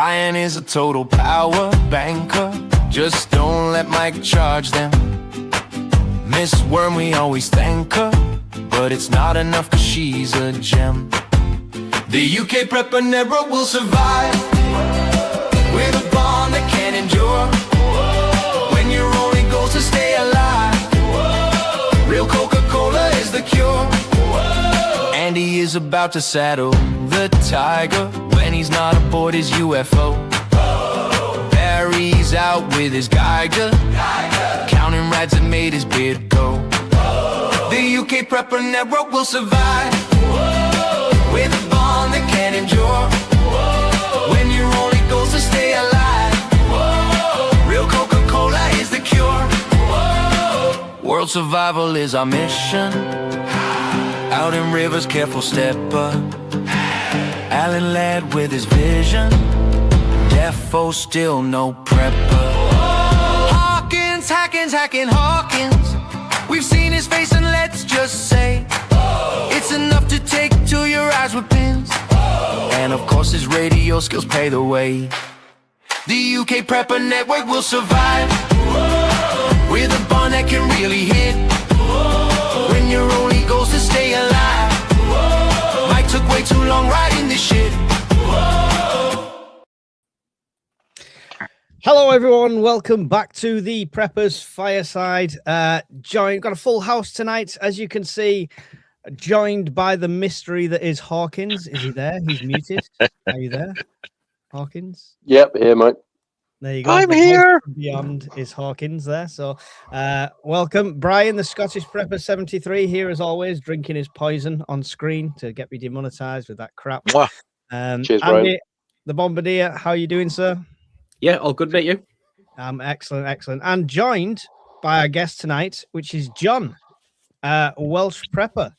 Brian is a total power banker. Just don't let Mike charge them. Miss Worm, we always thank her, but it's not enough cause she's a gem. The UK prepper never will survive with a bond that can endure. When your only goal's to stay alive, real Coca-Cola is the cure. And he is about to saddle the tiger when he's not aboard his UFO. Barry's out with his Geiger, counting rads that made his beard go. The UK prepper network will survive with a bond that can endure. When your only goal's to stay alive, real Coca-Cola is the cure. World survival is our mission. Out in rivers, careful stepper. Alan led with his vision. Defo still no prepper. Hawkins, hacking Hawkins. We've seen his face and let's just say it's enough to take to your eyes with pins. And of course his radio skills pay the way. The UK Prepper Network will survive with a bond that can really hit. When your only goal's to stay alive, Mike took way too long riding this shit. Hello everyone, welcome back to the Preppers Fireside. Got a full house tonight, as you can see, joined by the mystery that is Hawkins. Is he there? He's muted. Are you there, Hawkins? Yep, here, mate. There you go. I'm here. Beyond is Hawkins there. So welcome. Brian, the Scottish Prepper 73, here as always, drinking his poison on screen to get me demonetized with that crap. Cheers, Andy, Brian. the Bombardier, how are you doing, sir? Yeah, all good, mate. You? Excellent. And joined by our guest tonight, which is John, Welsh Prepper.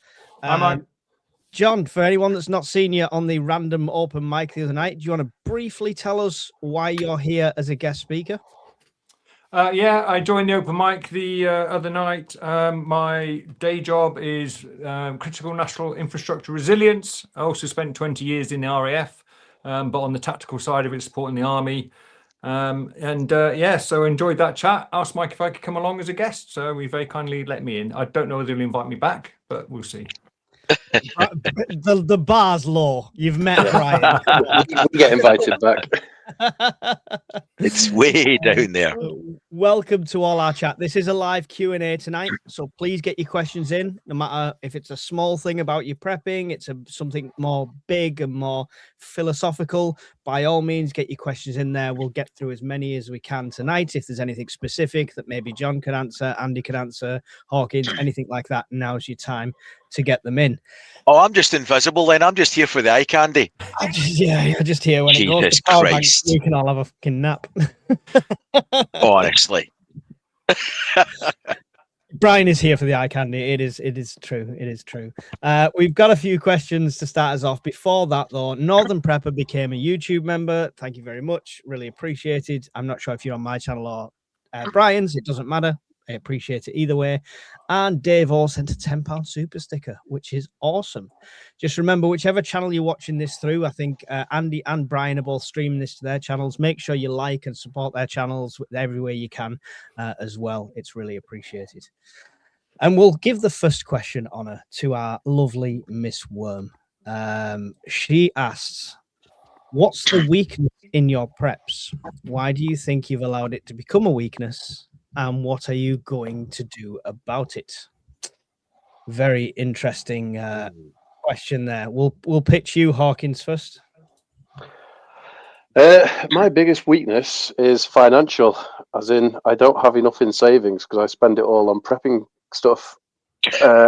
John, for anyone that's not seen you on the random open mic the other night, do you want to briefly tell us why you're here as a guest speaker? Yeah, I joined the open mic the other night. My day job is critical national infrastructure resilience. I also spent 20 years in the RAF, but on the tactical side of it, supporting the army. So enjoyed that chat. Asked Mike if I could come along as a guest, so he very kindly let me in. I don't know whether he'll invite me back, but we'll see. The bar's low. You've met Brian. We get invited back. It's way down there. Welcome to all our chat. This is a live Q&A tonight, so please get your questions in, no matter if it's a small thing about your prepping, it's something more big and more philosophical. By all means, get your questions in there. We'll get through as many as we can tonight. If there's anything specific that maybe John can answer, Andy can answer, Hawkins, anything like that, now's your time to get them in. Oh, I'm just invisible then. I'm just here for the eye candy. You're just here when Jesus it goes to power bank, Christ. we can all have a fucking nap. Honestly. Brian is here for the eye candy. It is true. It is true. We've got a few questions to start us off. Before that, though, Northern Prepper became a YouTube member. Thank you very much. Really appreciated. I'm not sure if you're on my channel or Brian's. It doesn't matter. I appreciate it either way. And Dave all sent a £10 super sticker, which is awesome. Just remember, whichever channel you're watching this through, I think Andy and Brian are both streaming this to their channels. Make sure you like and support their channels every way you can as well. It's really appreciated. And we'll give the first question honor to our lovely Miss Worm. She asks, what's the weakness in your preps? Why do you think you've allowed it to become a weakness? And what are you going to do about it? Very interesting question there. We'll pitch you, Hawkins, first. My biggest weakness is financial, as in I don't have enough in savings because I spend it all on prepping stuff,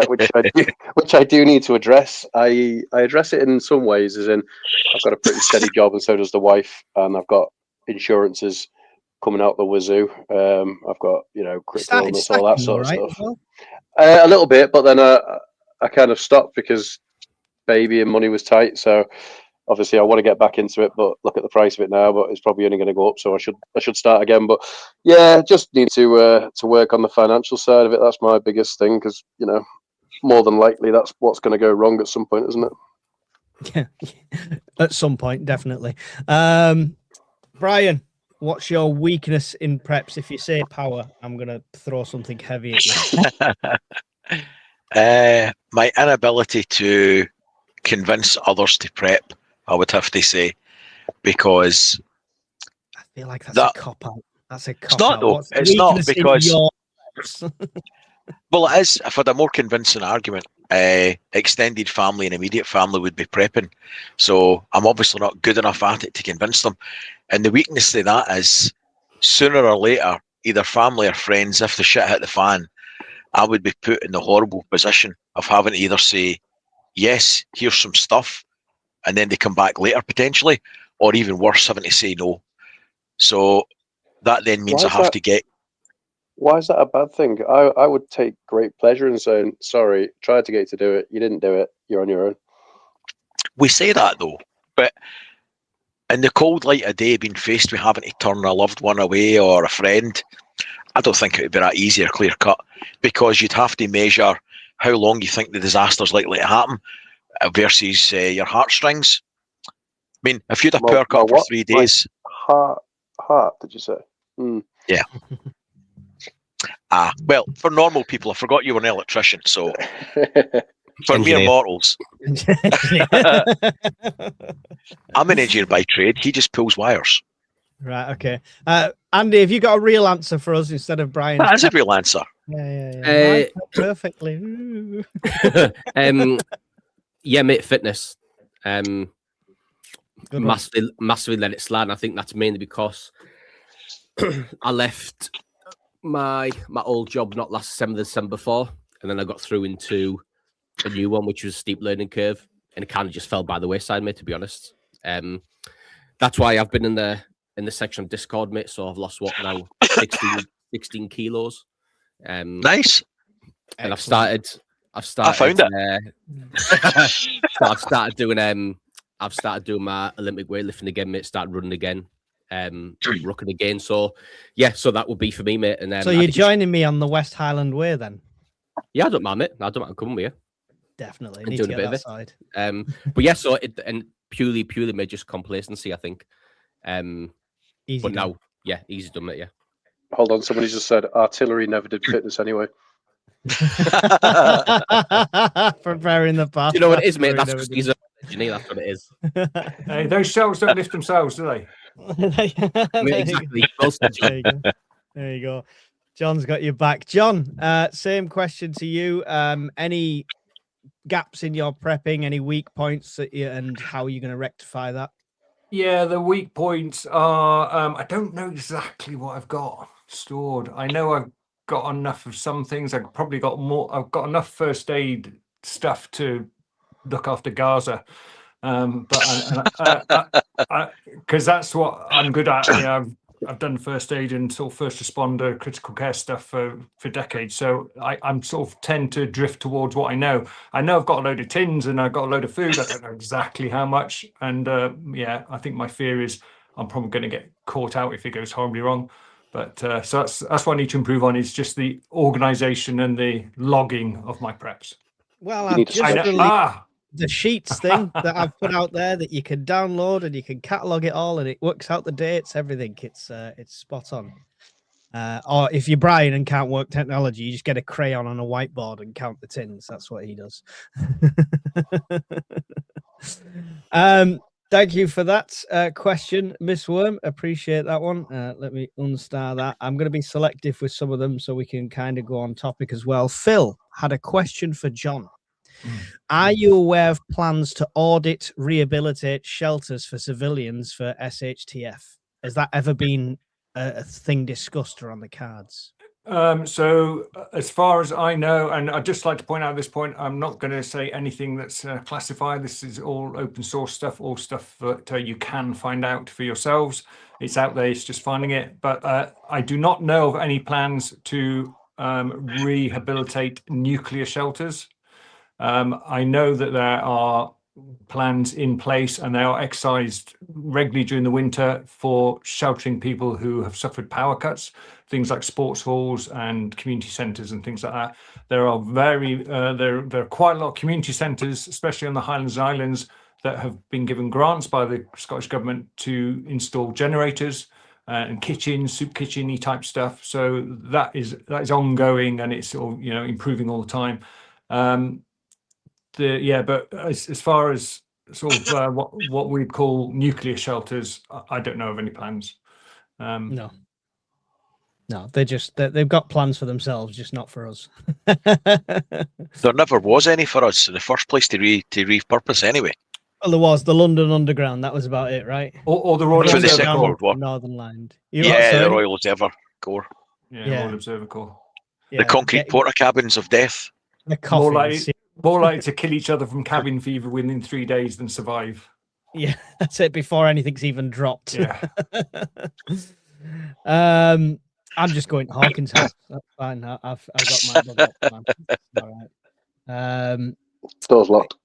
which I do need to address. I address it in some ways, as in I've got a pretty steady job, and so does the wife, and I've got insurances coming out the wazoo. I've got, critical illness, all that sort of stuff. Well? A little bit, but then I kind of stopped because baby and money was tight. So obviously I want to get back into it, but look at the price of it now, but it's probably only going to go up. So I should start again. But yeah, just need to work on the financial side of it. That's my biggest thing, because, more than likely that's what's going to go wrong at some point, isn't it? Yeah, at some point, definitely. Brian, what's your weakness in preps? If you say power, I'm gonna throw something heavy at you. My inability to convince others to prep, I would have to say, because I feel like that's that a cop out. That's a it's cop not out. though. What's the It's not weakness in because your preps? well, it is. If I had a more convincing argument, extended family and immediate family would be prepping. So I'm obviously not good enough at it to convince them. And the weakness to that is sooner or later, either family or friends, if the shit hit the fan, I would be put in the horrible position of having to either say, yes, here's some stuff, and then they come back later potentially, or even worse, having to say no. So that then means Why I is have that? to get. Why is that a bad thing? I would take great pleasure in saying, sorry, tried to get you to do it, you didn't do it, you're on your own. We say that though, but in the cold light of day, being faced with having to turn a loved one away or a friend, I don't think it would be that easy or clear cut, because you'd have to measure how long you think the disaster's likely to happen versus your heartstrings. I mean, if you'd a power cut for what? 3 days, Heart, did you say? yeah. Well, for normal people, I forgot you were an electrician, so for mere Engineer. mortals, I'm an engineer by trade. He just pulls wires. Right. Okay. Andy, have you got a real answer for us instead of Brian's? That is a real answer. Yeah. Perfectly. Ooh. Yeah, mate, fitness. Good one. Massively let it slide. And I think that's mainly because I left my old job not last December before, and then I got through into a new one, which was a steep learning curve, and it kind of just fell by the wayside, mate, to be honest. That's why I've been in the section of Discord, mate. So I've lost what now 16 kilos. Nice. And I've started. I found it. So I've started doing my Olympic weightlifting again, mate. Started running again, rucking again. So yeah, so that would be for me, mate. And so you're joining me on the West Highland Way then? Yeah, I don't mind, mate. I don't mind coming with you. Definitely. And Need doing to a get bit that of it. side. But yeah, so and purely made just complacency, I think. Easy but done. now, yeah, easy done, mate. Yeah. Hold on, somebody just said artillery never did fitness anyway. Preparing the path. You know what it is, mate? That's because he's a engineer. That's what it is. Hey, those shelves don't lift themselves, do they? Exactly. Well said, John. There you go. John's got your back. John, same question to you. Any gaps in your prepping, any weak points and how are you going to rectify that? Yeah, the weak points are I don't know exactly what I've got stored. I know I've got enough of some things. I've probably got more. I've got enough first aid stuff to look after Gaza. But because that's what I'm good at. You know, I've done first aid and sort of first responder, critical care stuff for decades. So I'm sort of tend to drift towards what I know. I know I've got a load of tins and I've got a load of food. I don't know exactly how much. And yeah, I think my fear is I'm probably going to get caught out if it goes horribly wrong. But so that's what I need to improve on, is just the organization and the logging of my preps. Well, I've just released the sheets thing that I've put out there that you can download and you can catalog it all and it works out the dates, everything. It's spot on. Or if you're Brian and can't work technology, you just get a crayon on a whiteboard and count the tins. That's what he does. Thank you for that question, Miss Worm. Appreciate that one. Let me unstar that. I'm going to be selective with some of them so we can kind of go on topic as well. Phil had a question for John. Are you aware of plans to audit, rehabilitate shelters for civilians for SHTF? Has that ever been a thing discussed or on the cards? So as far as I know, and I'd just like to point out at this point, I'm not going to say anything that's classified. This is all open source stuff, all stuff that you can find out for yourselves. It's out there, it's just finding it. But I do not know of any plans to rehabilitate nuclear shelters. I know that there are plans in place and they are exercised regularly during the winter for sheltering people who have suffered power cuts, things like sports halls and community centres and things like that. There are there are quite a lot of community centres, especially on the Highlands and Islands, that have been given grants by the Scottish Government to install generators and kitchens, soup kitchen-y type stuff. So that is ongoing, and it's all, you know, improving all the time. But as far as sort of what we'd call nuclear shelters, I don't know of any plans. No, they've got plans for themselves, just not for us. There never was any for us in the first place to repurpose anyway. Well, there was the London Underground. That was about it, right? Or the Royal For the Observer Second Corps. World War. Northern Line. The Royal Observer Corps. Yeah, Royal Observer Corps. The concrete porta cabins of death. The coffins. More likely to kill each other from cabin fever within 3 days than survive. Yeah, that's it. Before anything's even dropped. Yeah. I'm just going to Hawkins' house. That's fine. I've got my bug up, man. All right. Door's locked.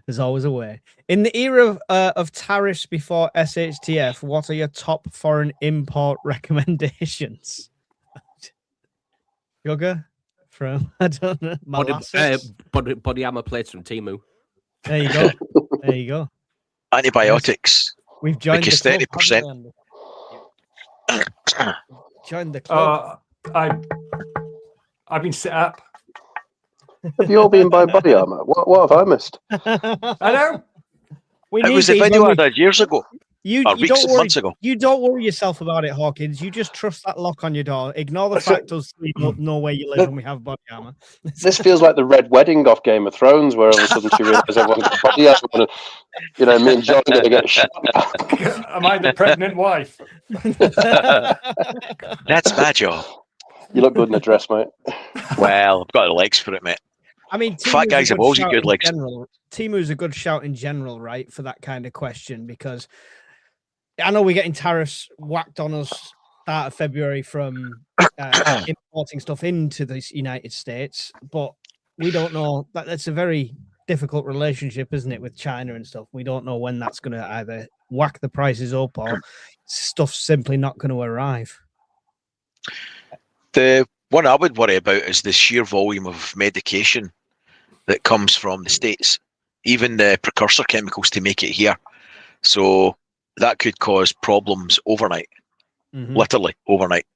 There's always a way. In the era of tariffs before SHTF, what are your top foreign import recommendations? Sugar from, I don't know, molasses? Body armor plates from Temu. There you go. There you go. Antibiotics. We've joined Because the club, 30%. haven't we? Joined the club. I've been set up. Have you all been buying body armor? What have I missed? I know. It was a video I did years ago. You weeks don't and worry, months ago. You don't worry yourself about it, Hawkins. You just trust that lock on your door. Ignore the fact us three don't know where you live and we have body armor. This feels like the Red Wedding off Game of Thrones, where all of a sudden she realizes everyone's got body armor. And, you know, me and John are going to get shot. Am I the pregnant wife? That's my job. You look good in a dress, mate. Well, I've got the legs for it, mate. I mean, Fat guys have always got good legs. Timu's a good shout in general, right, for that kind of question, because I know we're getting tariffs whacked on us start of February from importing stuff into the United States, but we don't know. That's a very difficult relationship, isn't it, with China and stuff? We don't know when that's going to either whack the prices up or stuff's simply not going to arrive. The one I would worry about is the sheer volume of medication that comes from the States, even the precursor chemicals to make it here. So that could cause problems overnight, literally overnight.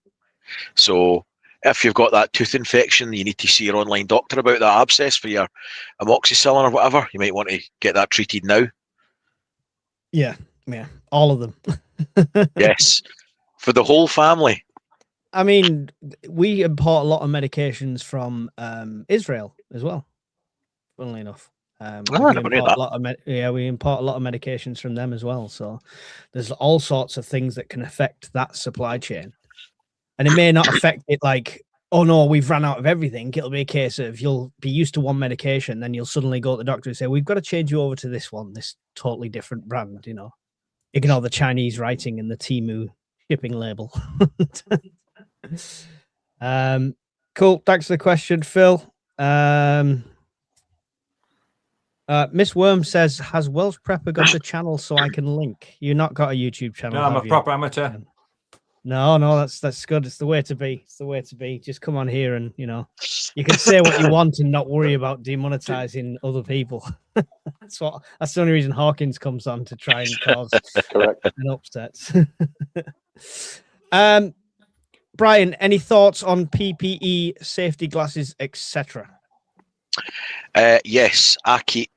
So if you've got that tooth infection, you need to see your online doctor about that abscess for your amoxicillin or whatever. You might want to get that treated now. Yeah, all of them. Yes, for the whole family. I mean, we import a lot of medications from Israel as well, funnily enough. We import a lot of medications from them as well. So there's all sorts of things that can affect that supply chain. And it may not affect it like, oh no, we've run out of everything. It'll be a case of you'll be used to one medication, then you'll suddenly go to the doctor and say, we've got to change you over to this one, this totally different brand, you know. Ignore the Chinese writing and the Temu shipping label. Cool. Thanks for the question, Phil. Miss Worm says, has Welsh Prepper got the channel so I can link? You've not got a YouTube channel. No, I'm a proper amateur. No, that's good. It's the way to be. It's the way to be. Just come on here and, you know, you can say what you want and not worry about demonetizing other people. That's the only reason Hawkins comes on, to try and cause an upset. Brian, any thoughts on PPE, safety glasses, etc.? Yes, I keep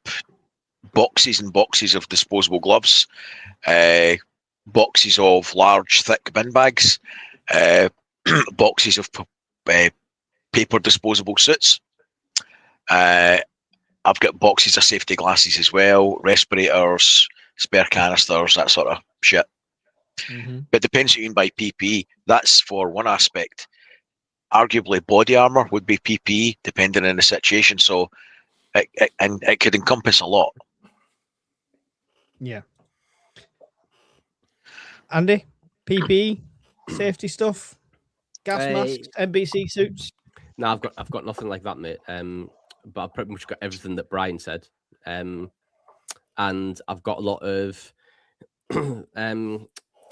boxes and boxes of disposable gloves, boxes of large, thick bin bags, boxes of paper disposable suits. I've got boxes of safety glasses as well, respirators, spare canisters, that sort of shit. But it depends what you mean by PPE. That's for one aspect. Arguably, body armor would be PPE, depending on the situation. So it could encompass a lot. Yeah. Andy, PPE, safety stuff, gas masks, NBC suits. No, I've got nothing like that, mate. But I've pretty much got everything that Brian said. And I've got a lot of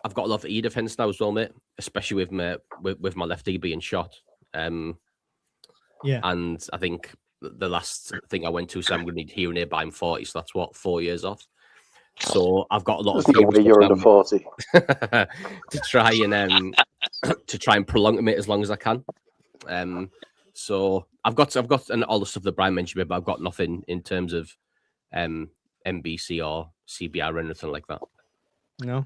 I've got a lot of e-defense now as well, mate. Especially with my left knee being shot. Yeah. And I think the last thing I went to, so I'm going to need hearing aid by I'm 40, so that's what, 4 years off. So I've got a lot There's of no way you're under 40. to try and prolong it as long as I can. So I've got and all the stuff that Brian mentioned, but I've got nothing in terms of MBC or CBR or anything like that. No,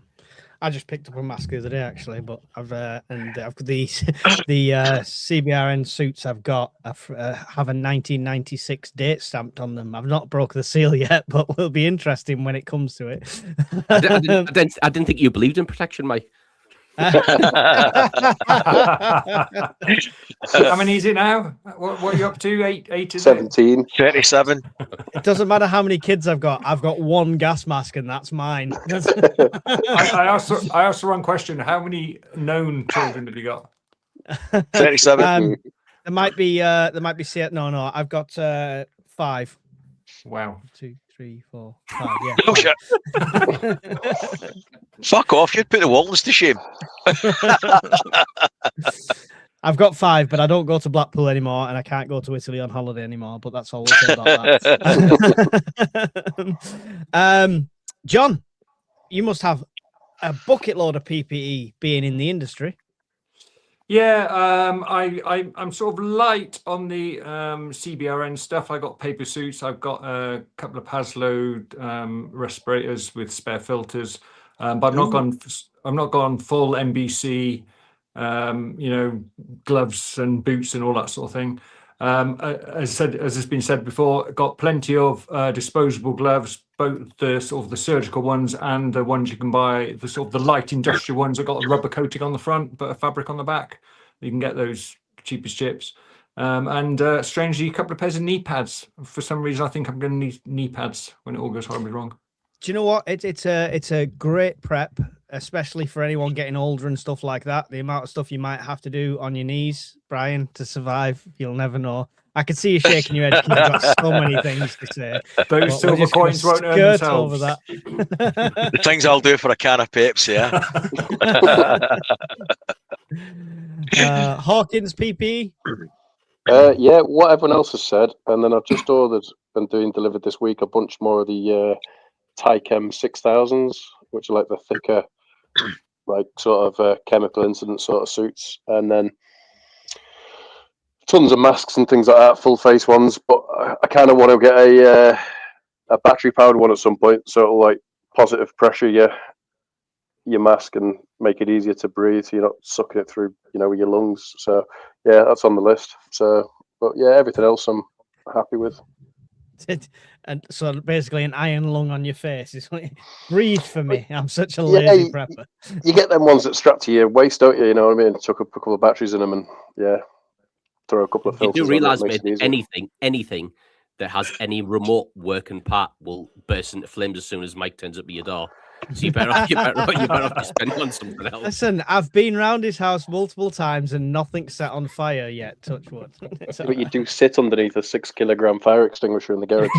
I just picked up a mask the other day actually, but I've got the CBRN suits I've got have a 1996 date stamped on them. I've not broke the seal yet, but will be interesting when it comes to it. I didn't think you believed in protection, Mike. How many is it now? What are you up to? Eight is 17. 37. It doesn't matter how many kids I've got. I've got one gas mask, and that's mine. I asked the wrong question. How many known children have you got? 37. There might be no. I've got 5. Wow. 2, 3, 4, 5. Yeah. Oh, shit. Fuck off! You'd put the Waltons to shame. I've got 5, but I don't go to Blackpool anymore, and I can't go to Italy on holiday anymore. But that's all we'll say about that. John, you must have a bucket load of PPE being in the industry. Yeah, I'm sort of light on the CBRN stuff. I got paper suits. I've got a couple of Pasload respirators with spare filters, but I've not gone full NBC. Gloves and boots and all that sort of thing. As has been said before, got plenty of disposable gloves, both the sort of the surgical ones and the ones you can buy, the sort of the light industrial ones that got a rubber coating on the front but a fabric on the back. You can get those cheap as chips. And strangely, a couple of pairs of knee pads. For some reason, I think I'm going to need knee pads when it all goes horribly wrong. Do you know what? It's a great prep, especially for anyone getting older and stuff like that. The amount of stuff you might have to do on your knees, Brian, to survive, you'll never know. I can see you shaking your head. You've got so many things to say. Those silver coins won't earn themselves. Over that. The things I'll do for a can of Pepsi, yeah. Hawkins PP. Yeah, what everyone else has said, and then I've just ordered and delivered this week a bunch more of the Tychem 6000s, which are like the thicker, like sort of chemical incident sort of suits, and then tons of masks and things like that, full face ones. But I kind of want to get a battery powered one at some point, so it'll like positive pressure your mask and make it easier to breathe, so you're not sucking it through, with your lungs. So yeah, that's on the list. So, but yeah, everything else I'm happy with. And so basically an iron lung on your face is like, breathe for me. I'm such a lazy prepper. You get them ones that strap to your waist, don't you? You know what I mean? Chuck a couple of batteries in them and throw a couple of filters. You do realise, mate, anything that has any remote working part will burst into flames as soon as Mike turns up at your door. So you better off spend on something else. Listen, I've been round his house multiple times and nothing's set on fire yet. Touch wood. But you do sit underneath a 6 kilogram fire extinguisher in the garage.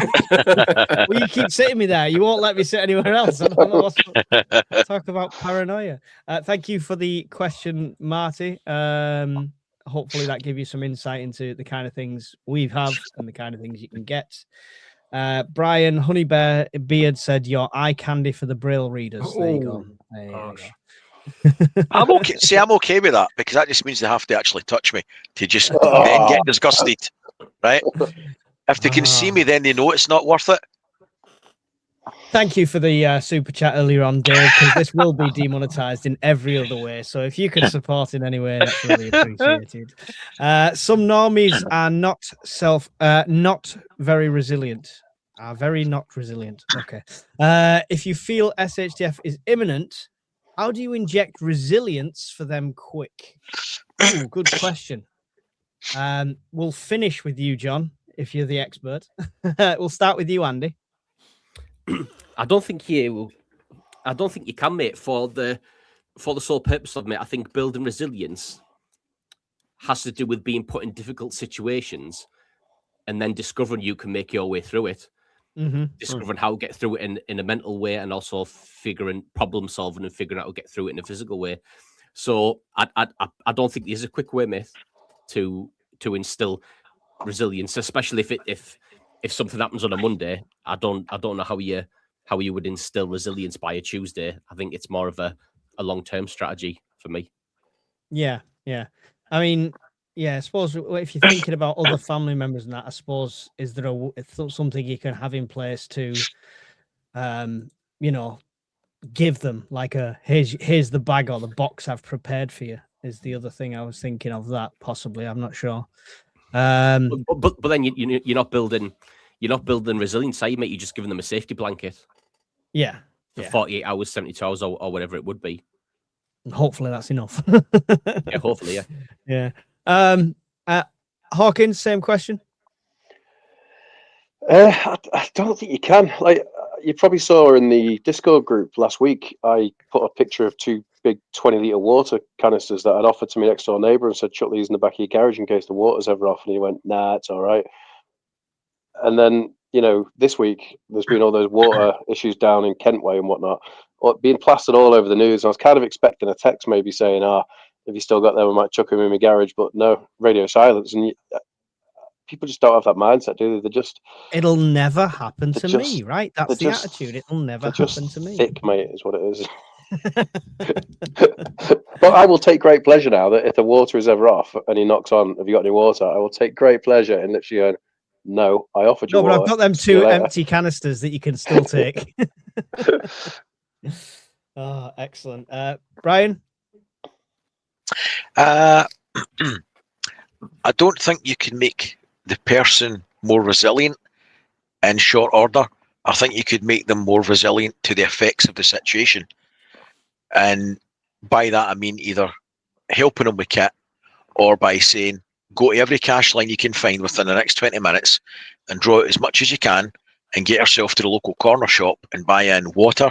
Well, you keep sitting me there. You won't let me sit anywhere else. I don't know talk about paranoia. Thank you for the question, Marty. Hopefully that gave you some insight into the kind of things we have and the kind of things you can get. Brian Honeybear Beard said your eye candy for the Braille readers. There you go. There you go. I'm okay. See, I'm okay with that because that just means they have to actually touch me to just then get disgusted, right? If they can see me, then they know it's not worth it. Thank you for the super chat earlier on, Dave, because this will be demonetized in every other way. So if you can support in any way, that's really appreciated. Some normies are not very resilient. Are very not resilient. Okay. If you feel SHTF is imminent, how do you inject resilience for them quick? Ooh, good question. We'll finish with you, John, if you're the expert. We'll start with you, Andy. I don't think you can, mate, for the sole purpose of, mate. I think building resilience has to do with being put in difficult situations and then discovering you can make your way through it. Mm-hmm. Discovering how to get through it in a mental way, and also figuring problem solving and figuring out how to get through it in a physical way. So I don't think there's a quick way, mate, to instill resilience, especially if something happens on a Monday. I don't know how you would instill resilience by a Tuesday. I think it's more of a long-term strategy for me. Yeah. I mean, yeah, I suppose if you're thinking about other family members and that, I suppose, is there something you can have in place to, give them like here's the bag or the box I've prepared for you is the other thing I was thinking of that possibly. I'm not sure. But then you're not building resilience, are you, mate? You're just giving them a safety blanket. Yeah. For 48 hours, 72 hours, or whatever it would be. Hopefully that's enough. Yeah, hopefully, yeah. Yeah. Hawkins, same question. I don't think you can. Like you probably saw in the Discord group last week, I put a picture of 2 big 20-litre water canisters that I'd offered to my next door neighbour and said, chuck these in the back of your garage in case the water's ever off. And he went, nah, it's all right. And then, this week there's been all those water issues down in Kentway and whatnot, being plastered all over the news. I was kind of expecting a text maybe saying, if you still got them, I might chuck them in my garage. But no, radio silence. And people just don't have that mindset, do they? They're just... It'll never happen to me, right? That's the attitude. It'll never happen to me. Thick, mate, is what it is. But I will take great pleasure now that if the water is ever off and he knocks on, have you got any water? I will take great pleasure in literally going, no, I offered you water. No, but I've got them 2 empty canisters that you can still take. Oh, excellent. Brian? I don't think you can make the person more resilient in short order. I think you could make them more resilient to the effects of the situation. And by that, I mean either helping them with kit or by saying, go to every cash line you can find within the next 20 minutes and draw out as much as you can and get yourself to the local corner shop and buy in water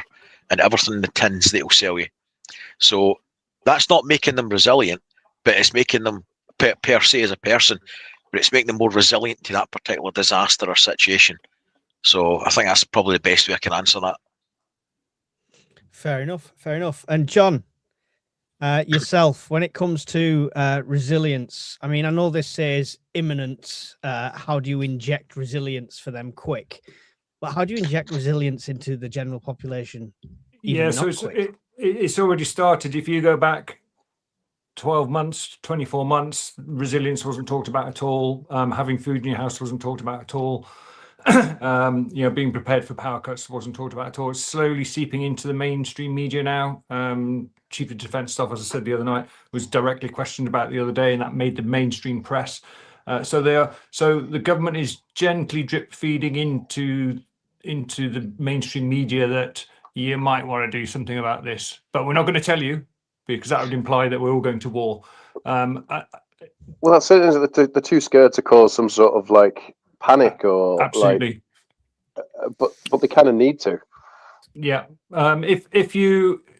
and everything in the tins they'll sell you. So that's not making them resilient, but it's making them per se as a person, but it's making them more resilient to that particular disaster or situation. So I think that's probably the best way I can answer that. Fair enough. And John, yourself, when it comes to resilience, I mean, I know this says imminent. How do you inject resilience for them quick? But how do you inject resilience into the general population? Yeah, so it's already started. If you go back 12 months, 24 months, resilience wasn't talked about at all. Having food in your house wasn't talked about at all. Being prepared for power cuts wasn't talked about at all. It's slowly seeping into the mainstream media now. Chief of Defence Staff, as I said the other night, was directly questioned about the other day, and that made the mainstream press. So the government is gently drip feeding into the mainstream media that you might want to do something about this, but we're not going to tell you because that would imply that we're all going to war. Well, that's it. Isn't it? They're too scared to cause some sort of like panic or absolutely. But they kind of need to. Yeah.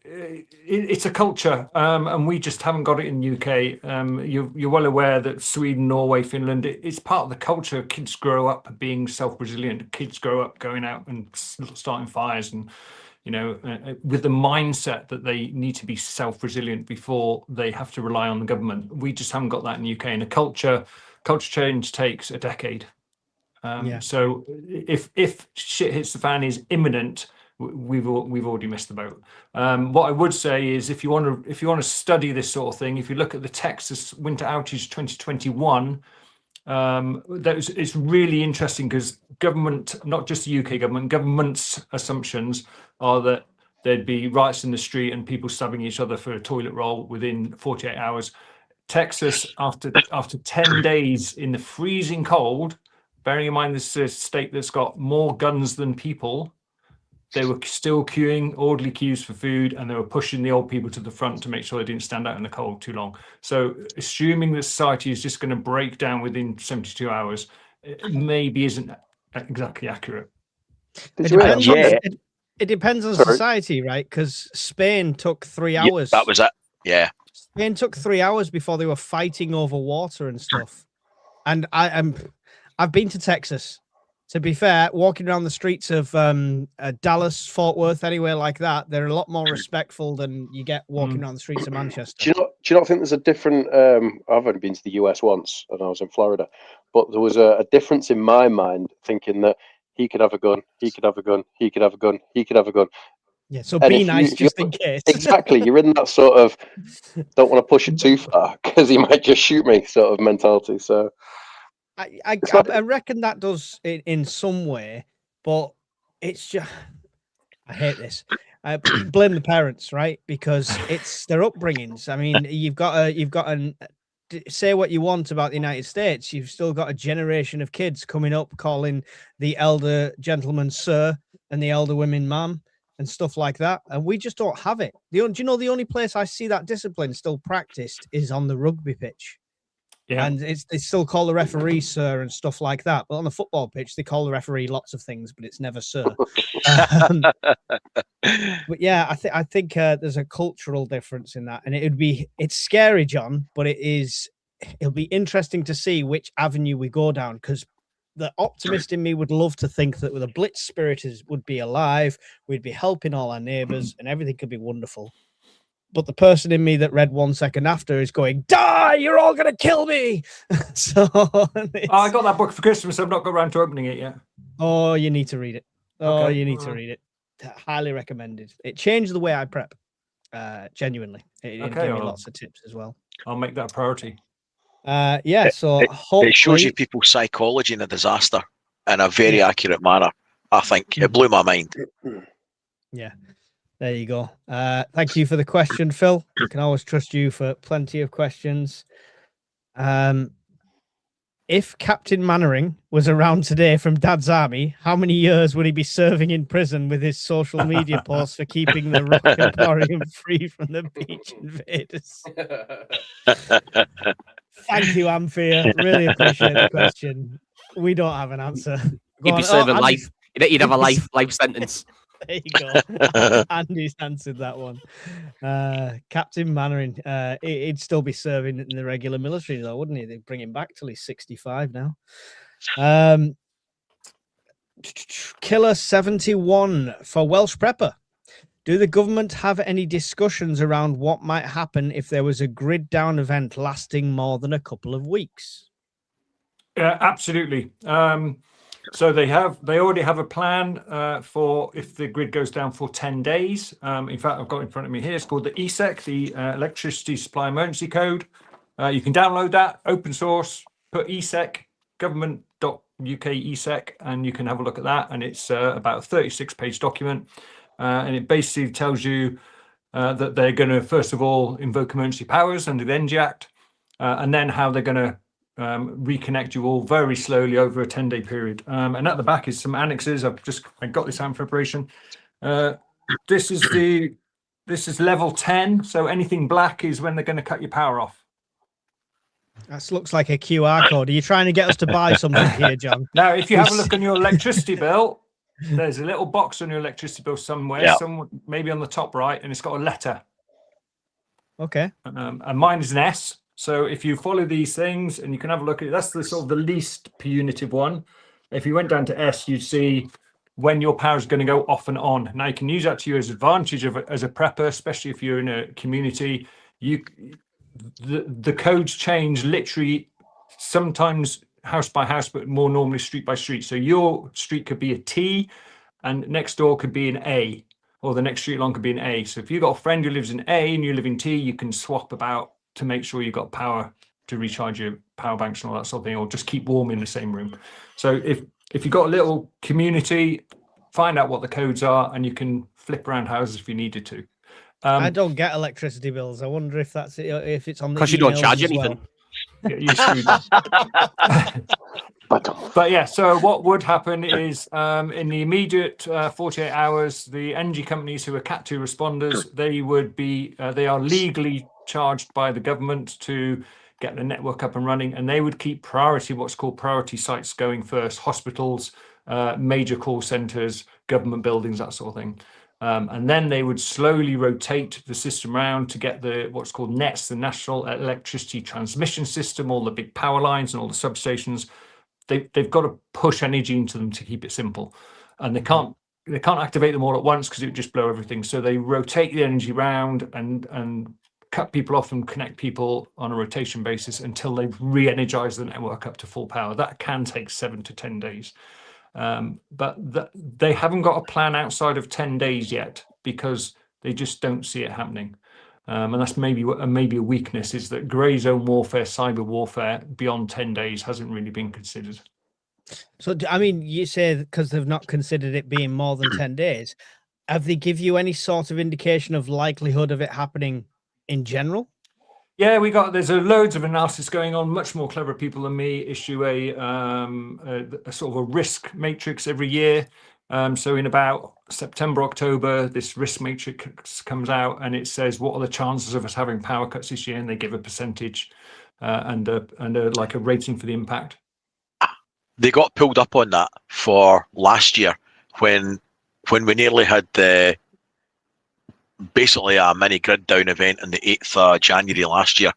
It's a culture, and we just haven't got it in the UK. You're well aware that Sweden, Norway, Finland, it's part of the culture. Kids grow up being self-resilient. Kids grow up going out and starting fires and, with the mindset that they need to be self-resilient before they have to rely on the government. We just haven't got that in the UK. And a culture change takes a decade. So if shit hits the fan is imminent, we've already missed the boat. What I would say is if you want to study this sort of thing, if you look at the Texas winter outage 2021, it's really interesting because government, not just the UK government, government's assumptions are that there'd be riots in the street and people stabbing each other for a toilet roll within 48 hours. Texas, after 10 days in the freezing cold, bearing in mind this is a state that's got more guns than people, they were still queuing, orderly queues for food, and they were pushing the old people to the front to make sure they didn't stand out in the cold too long. So assuming that society is just going to break down within 72 hours, it maybe isn't exactly accurate. It depends on society, right? Because Spain took 3 hours. That was it. Yeah. Spain took 3 hours before they were fighting over water and stuff. And I've been to Texas. To be fair, walking around the streets of Dallas, Fort Worth, anywhere like that, they're a lot more respectful than you get walking around the streets of Manchester. Do do you not think there's a different? I've only been to the US once, and I was in Florida, but there was a difference in my mind, thinking that he could have a gun, he could have a gun, he could have a gun, he could have a gun. Yeah, so And be if nice if just in case. exactly, you're in that sort of don't want to push it too far because he might just shoot me sort of mentality. So I reckon that does in some way, but it's just I hate this. I blame the parents, right? Because it's their upbringings. I mean, you've got say what you want about the United States. You've still got a generation of kids coming up calling the elder gentleman sir and the elder women ma'am and stuff like that. And we just don't have it. Do you know the only place I see that discipline still practiced is on the rugby pitch. Yeah. And they still call the referee sir and stuff like that. But on the football pitch, they call the referee lots of things, but it's never sir. But yeah, I think there's a cultural difference in that, and it's scary, John. But it'll be interesting to see which avenue we go down, because the optimist in me would love to think that the Blitz spirit would be alive, we'd be helping all our neighbors, and everything could be wonderful. But the person in me that read 1 second after is going, die, you're all going to kill me. So I got that book for Christmas. I've not got around to opening it yet. Oh, you need to read it. Oh, Okay. you need to read it. Highly recommended. It changed the way I prep. Genuinely. It gave me lots of tips as well. I'll make that a priority. Yeah, so it shows you people's psychology in a disaster in a very accurate manner. I think it blew my mind. Yeah. There you go. Thank you for the question, Phil. I can always trust you for plenty of questions. If Captain Mannering was around today from Dad's Army, how many years would he be serving in prison with his social media posts for keeping the Rock Emporium free from the beach invaders? Thank you, Amphia. Really appreciate the question. We don't have an answer. He'd be serving life. He'd have a life sentence. There you go. Andy's answered that one. Captain Mannering, he'd still be serving in the regular military, though, wouldn't he? They'd bring him back till he's 65 now. Killer 71 for Welsh Prepper. Do the government have any discussions around what might happen if there was a grid down event lasting more than a couple of weeks? Yeah, absolutely. So they already have a plan for if the grid goes down for 10 days. In fact, I've got in front of me here, it's called the ESEC, the Electricity Supply Emergency Code. You can download that, open source, put ESEC, government.uk ESEC, and you can have a look at that. And it's about a 36-page document. And it basically tells you that they're going to, first of all, invoke emergency powers under the Energy Act, and then how they're going to reconnect you all very slowly over a 10-day period. And at the back is some annexes. I got this out in preparation. This is level 10. So anything black is when they're going to cut your power off. That looks like a QR code. Are you trying to get us to buy something here, John? Now, if you have a look on your electricity bill, there's a little box on your electricity bill somewhere, maybe on the top right, and it's got a letter. Okay. And mine is an S. So if you follow these things, and you can have a look at it, that's the sort of the least punitive one. If you went down to S, you'd see when your power is going to go off and on. Now you can use that to your advantage as a prepper, especially if you're in a community. The codes change literally sometimes house by house, but more normally street by street. So your street could be a T, and next door could be an A, or the next street along could be an A. So if you've got a friend who lives in A and you live in T, you can swap about to make sure you've got power to recharge your power banks and all that sort of thing, or just keep warm in the same room. So if you've got a little community, find out what the codes are, and you can flip around houses if you needed to. I don't get electricity bills. I wonder if that's if it's on the because you don't charge anything. Well. Yeah, but yeah, so what would happen is in the immediate 48 hours, the energy companies who are Cat 2 responders, they are legally charged by the government to get the network up and running, and they would keep what's called priority sites going first: hospitals, major call centers, government buildings, that sort of thing. And then they would slowly rotate the system around to get what's called NETS, the National Electricity Transmission System, all the big power lines and all the substations. They've got to push energy into them to keep it simple, and they can't activate them all at once because it would just blow everything. So they rotate the energy around and cut people off and connect people on a rotation basis until they've re-energized the network up to full power. That can take 7 to 10 days. But they haven't got a plan outside of 10 days yet because they just don't see it happening. And that's maybe a weakness, is that grey zone warfare, cyber warfare beyond 10 days hasn't really been considered. So, I mean, you say because they've not considered it being more than 10 days. Have they give you any sort of indication of likelihood of it happening in general? Yeah, there's loads of analysis going on. Much more clever people than me issue a sort of a risk matrix every year. So in about September, October, this risk matrix comes out and it says what are the chances of us having power cuts this year, and they give a percentage and like a rating for the impact. They got pulled up on that for last year when we nearly had basically a mini grid down event on the 8th of January last year,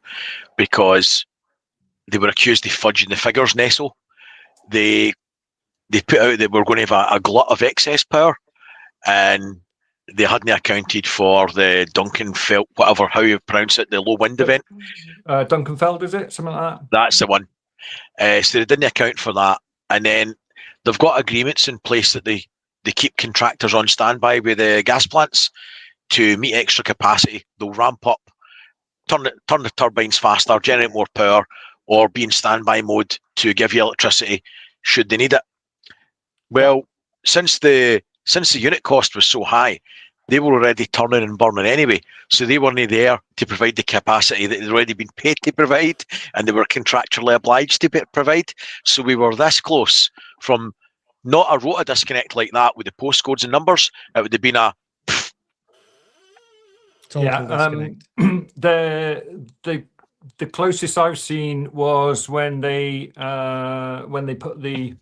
because they were accused of fudging the figures, Nestle. They put out that we're going to have a glut of excess power, and they hadn't accounted for the Duncanfeld, whatever, how you pronounce it, the low wind event. Duncanfeld, is it? Something like that? That's the one. So they didn't account for that. And then they've got agreements in place that they keep contractors on standby with the gas plants to meet extra capacity. They'll ramp up, turn the turbines faster, generate more power, or be in standby mode to give you electricity should they need it. Well, since the unit cost was so high, they were already turning and burning anyway, so they weren't there to provide the capacity that they'd already been paid to provide, and they were contractually obliged to provide. So we were this close from not a rota disconnect like that with the postcodes and numbers. It would have been a total disconnect. The closest I've seen was when they put the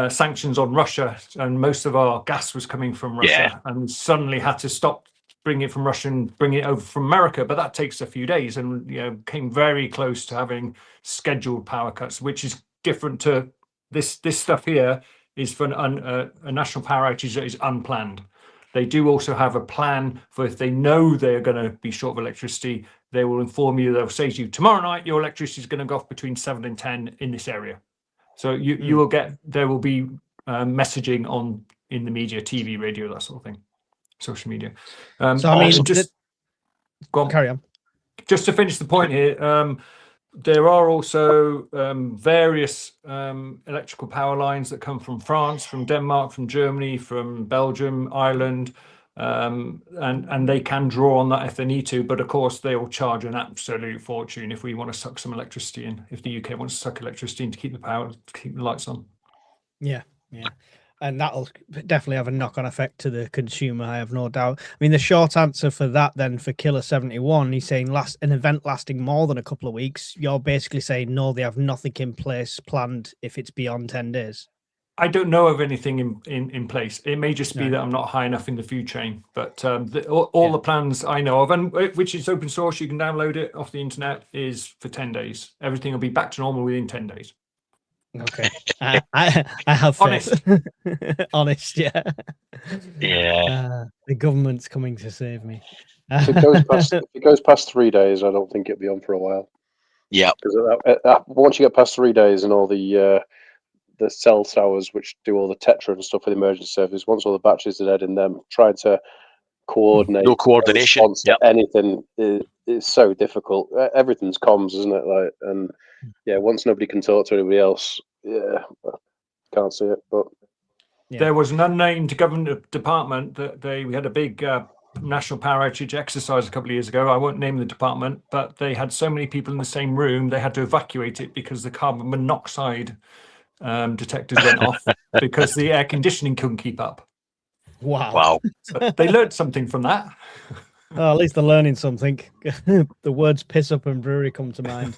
sanctions on Russia, and most of our gas was coming from Russia, and suddenly had to stop bringing it from Russia and bring it over from America. But that takes a few days, and came very close to having scheduled power cuts, which is different to this stuff here. Is for a national power outage that is unplanned. They do also have a plan for if they know they're going to be short of electricity, they will inform you. They'll say to you, tomorrow night your electricity is going to go off between 7 and 10 in this area. So you will get, there will be messaging in the media, TV, radio, that sort of thing, social media. So I mean, go on. Carry on. Just to finish the point here, there are also various electrical power lines that come from France, from Denmark, from Germany, from Belgium, Ireland, and they can draw on that if they need to. But of course, they will charge an absolute fortune if we want to suck some electricity in. If the UK wants to suck electricity in to keep the lights on. Yeah. And that'll definitely have a knock-on effect to the consumer, I have no doubt. I mean, the short answer for that then for Killer 71, he's saying an event lasting more than a couple of weeks. You're basically saying, no, they have nothing in place planned if it's beyond 10 days. I don't know of anything in place. It may just be that I'm not high enough in the food chain, but all the plans I know of, and which is open source, you can download it off the internet, is for 10 days. Everything will be back to normal within 10 days. Okay, I have faith. Honest, yeah. The government's coming to save me. If it goes past 3 days, I don't think it'll be on for a while. Yeah, because once you get past 3 days and all the cell towers, which do all the Tetra and stuff for the emergency service, once all the batteries are dead in them, trying to coordinate, no coordination, anything is so difficult. Everything's comms, isn't it? Once nobody can talk to anybody else, can't see it. But there was an unnamed government department that we had a big national power outage exercise a couple of years ago. I won't name the department, but they had so many people in the same room they had to evacuate it because the carbon monoxide detectors went off because the air conditioning couldn't keep up. Wow. So they learned something from that. Oh, at least they're learning something. The words piss up and brewery come to mind.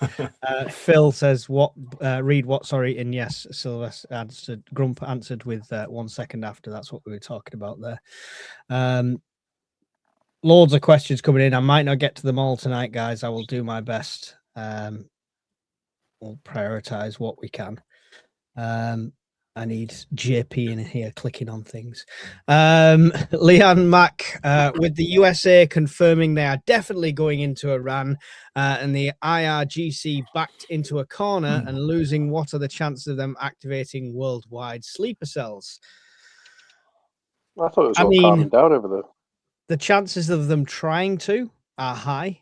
Phil says, read what, sorry, and yes, Sylvester answered, Grump answered with 1 second after. That's what we were talking about there. Loads of questions coming in. I might not get to them all tonight, guys. I will do my best. We'll prioritize what we can. I need JP in here clicking on things. Leanne Mack, with the USA confirming they are definitely going into Iran and the IRGC backed into a corner and losing, what are the chances of them activating worldwide sleeper cells? I thought it was all calming down over there. The chances of them trying to are high.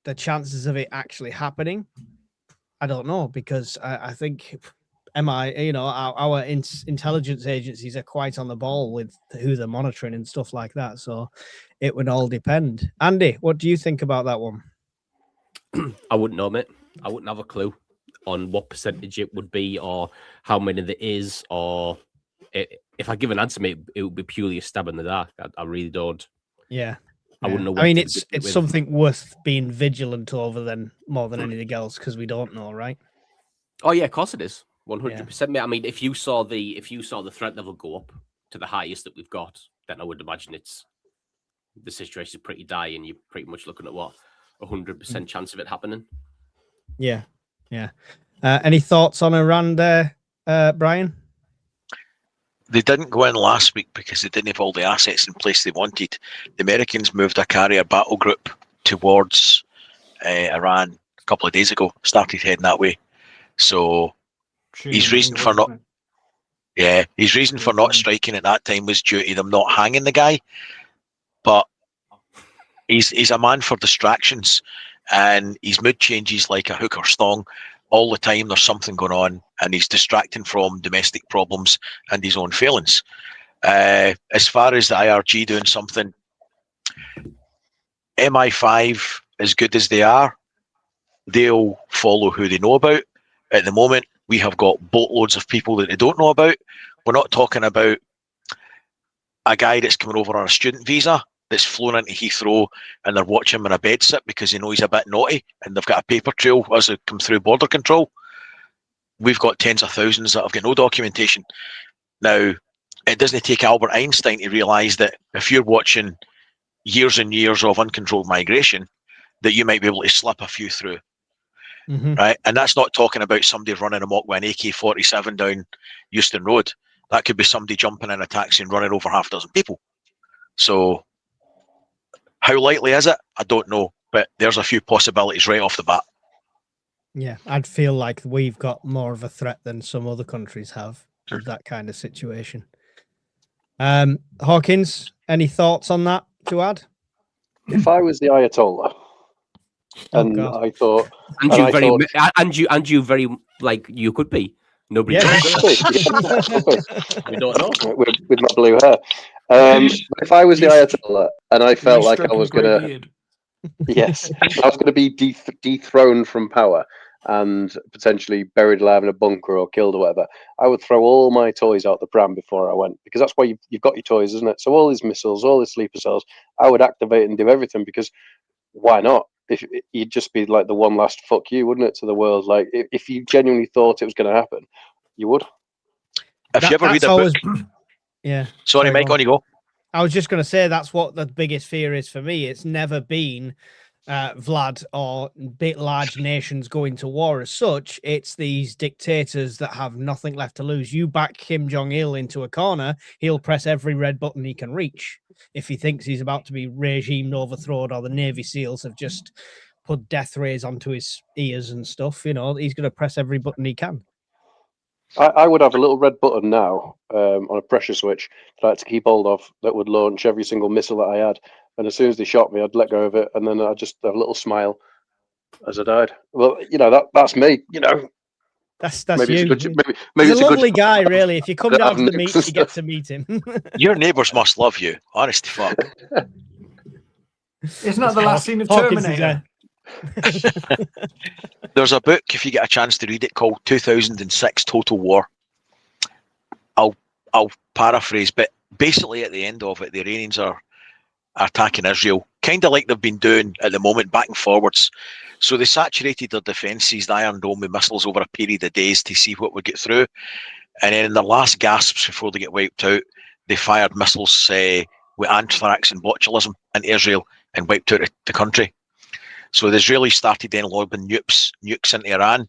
The chances of it actually happening, I don't know, because I think our intelligence agencies are quite on the ball with who they're monitoring and stuff like that. So it would all depend. Andy, what do you think about that one? I wouldn't know, mate. I wouldn't have a clue on what percentage it would be or how many there is. Or if I give an answer, mate, it would be purely a stab in the dark. I really don't. Yeah. I wouldn't know. I mean, it's something worth being vigilant over than more than anything else, because we don't know, right? Oh yeah, of course it is. 100%. Mate. I mean, if you saw the threat level go up to the highest that we've got, then I would imagine the situation is pretty dire, and you're pretty much looking at 100% chance of it happening. Yeah. Any thoughts on Iran there, Brian? They didn't go in last week because they didn't have all the assets in place they wanted. The Americans moved a carrier battle group towards Iran a couple of days ago, started heading that way. So his reason for not striking at that time was due to them not hanging the guy. But he's a man for distractions, and his mood changes like a hook or thong. All the time there's something going on, and he's distracting from domestic problems and his own failings. As far as the IRG doing something, MI5, as good as they are, they'll follow who they know about. At the moment, we have got boatloads of people that they don't know about. We're not talking about a guy that's coming over on a student visa that's flown into Heathrow and they're watching him in a bed sit because they know he's a bit naughty and they've got a paper trail as they come through border control. We've got tens of thousands that have got no documentation. Now, it doesn't take Albert Einstein to realise that if you're watching years and years of uncontrolled migration, that you might be able to slip a few through. Right? And that's not talking about somebody running amok with an AK-47 down Euston Road. That could be somebody jumping in a taxi and running over half a dozen people. So how likely is it? I don't know, but there's a few possibilities right off the bat. Yeah, I'd feel like we've got more of a threat than some other countries have with that kind of situation. Hawkins, any thoughts on that to add? If I was the Ayatollah, and I thought, you very like you could be. Nobody we don't know with my blue hair. If I was the Ayatollah and I felt like I was gonna, yes, I was gonna be dethroned from power and potentially buried alive in a bunker or killed or whatever, I would throw all my toys out the pram before I went, because that's why you've got your toys, isn't it? So all these missiles, all these sleeper cells, I would activate and do everything, because why not? If you'd just be like the one last fuck you, wouldn't it, to the world? Like if you genuinely thought it was going to happen, you would. If you ever read a book, yeah. Sorry, Mike, on you go. I was just going to say that's what the biggest fear is for me. It's never been Vlad or big large nations going to war as such. It's these dictators that have nothing left to lose. You back Kim Jong-il into a corner, he'll press every red button he can reach. If he thinks he's about to be regime overthrown or the Navy SEALs have just put death rays onto his ears and stuff, he's going to press every button he can. I would have a little red button now on a pressure switch that I had to keep hold of that would launch every single missile that I had. And as soon as they shot me, I'd let go of it, and then I'd just have a little smile as I died. Well, that's me. That's maybe you. Maybe he's a lovely guy, really. If you come down to the meet, you get to meet him. Your neighbours must love you. Honest to fuck. Isn't that the last scene of Terminator? There's a book, if you get a chance to read it, called 2006 Total War. I'll paraphrase, but basically at the end of it, the Iranians are attacking Israel, kind of like they've been doing at the moment, back and forwards. So they saturated their defences, the Iron Dome, with missiles over a period of days to see what would get through. And then in their last gasps before they get wiped out, they fired missiles with anthrax and botulism into Israel and wiped out the country. So the Israelis started then lobbing nukes into Iran,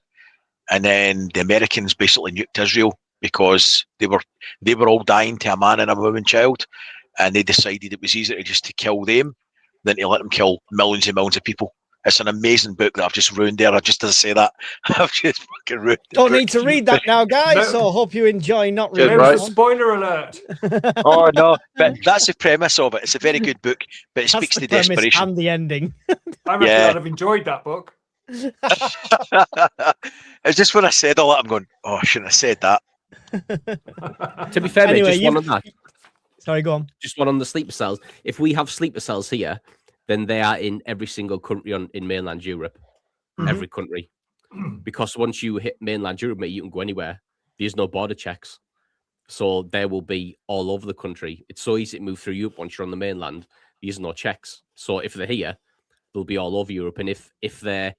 and then the Americans basically nuked Israel because they were all dying to a man and a woman child, and they decided it was easier just to kill them than to let them kill millions and millions of people. It's an amazing book that I've just ruined there. Just to say that, I've just fucking ruined the Don't book. need to read that now, guys. No. So hope you enjoy not Cheers, reading There was right. a this one. spoiler alert. Oh no, but that's the premise of it. It's a very good book, but it That's speaks the to premise desperation. and the ending. I reckon Yeah. I'd have enjoyed that book. It's just when I said all that, I'm going, oh, I shouldn't have said that. To be fair, mate, Anyway, just one on that. Sorry, go on. Just one on the sleeper cells. If we have sleeper cells here, then they are in every single country in mainland Europe. Mhm. Every country. Because once you hit mainland Europe, mate, you can go anywhere. There's no border checks. So there will be all over the country. It's so easy to move through Europe once you're on the mainland. There's no checks. So if they're here, they'll be all over Europe. And if they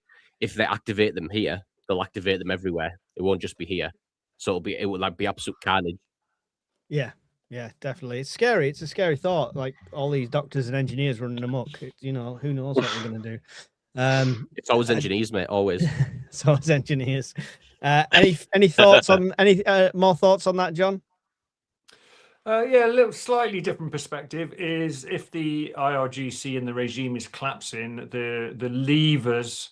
activate them here, they'll activate them everywhere. It won't just be here. So it will like be absolute carnage. Yeah, definitely. It's scary. It's a scary thought. Like all these doctors and engineers running amok. Who knows what we're going to do? It's always engineers, mate. Always. So it's engineers. Any thoughts on any more thoughts on that, John? Yeah, a little slightly different perspective is if the IRGC and the regime is collapsing, the levers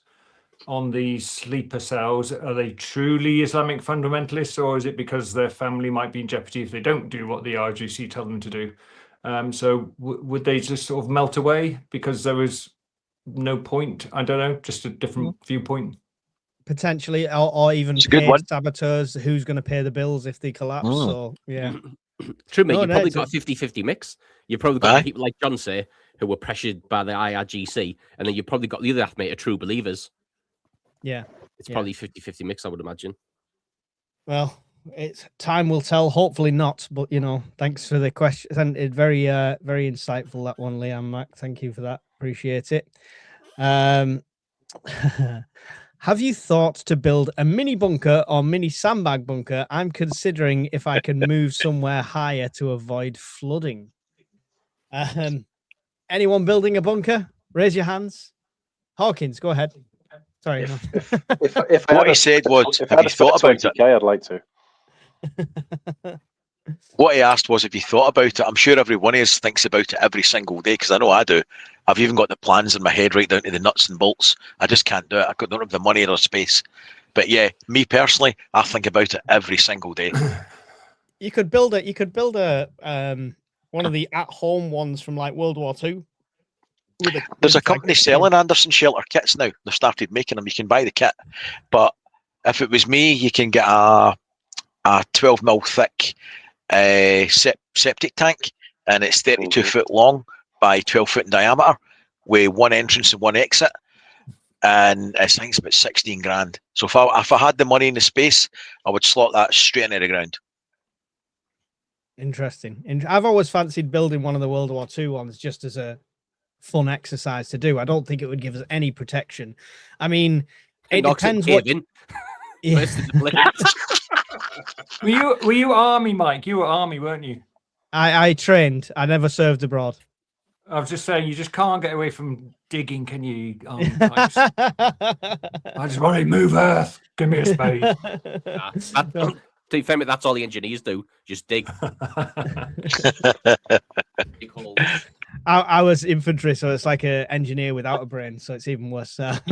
on these sleeper cells, are they truly Islamic fundamentalists, or is it because their family might be in jeopardy if they don't do what the IRGC tell them to do? So would they just sort of melt away because there was no point? I don't know, just a different viewpoint. Potentially, or even It's a good pay one. saboteurs who's going to pay the bills if they collapse. So yeah. True, mate. No, You've no, probably it's a- got a 50-50 mix. You've probably got Aye. people like John say who were pressured by the IRGC, and then you've probably got the other half, mate, are true believers. Yeah. It's probably 50-50 mix, I would imagine. Well, time will tell. Hopefully not. But thanks for the question. And it's very very insightful, that one, Liam Mac. Thank you for that. Appreciate it. Have you thought to build a mini bunker or mini sandbag bunker? I'm considering if I can move somewhere higher to avoid flooding. Anyone building a bunker? Raise your hands. Hawkins, go ahead. Sorry. no. If I What had he a- said was, if I have had you a spare thought about it? 20K, I'd like to. What he asked was if you thought about it. I'm sure every one of us thinks about it every single day, because I know I do. I've even got the plans in my head right down to the nuts and bolts. I just can't do it. I don't have the money or the space. But yeah, me personally, I think about it every single day. You could build a one of the at-home ones from like World War II. There's a company selling Anderson shelter kits now. They've started making them. You can buy the kit. But if it was me, you can get a 12 mil thick septic tank, and it's 32 foot long by 12 foot in diameter, with one entrance and one exit, and I think it's about 16 grand. So if I had the money and the space, I would slot that straight into the ground. Interesting. I've always fancied building one of the World War II ones just as a fun exercise to do. I don't think it would give us any protection. I mean, it depends what. Yeah. Were you army, Mike? You were army, weren't you? I trained. I never served abroad. I was just saying, you just can't get away from digging, can you? Army types? I just want to move earth. Give me a spade. To be fair, mate, that's all the engineers do. Just dig. Dig holes. I was infantry, so it's like an engineer without a brain, so it's even worse. No,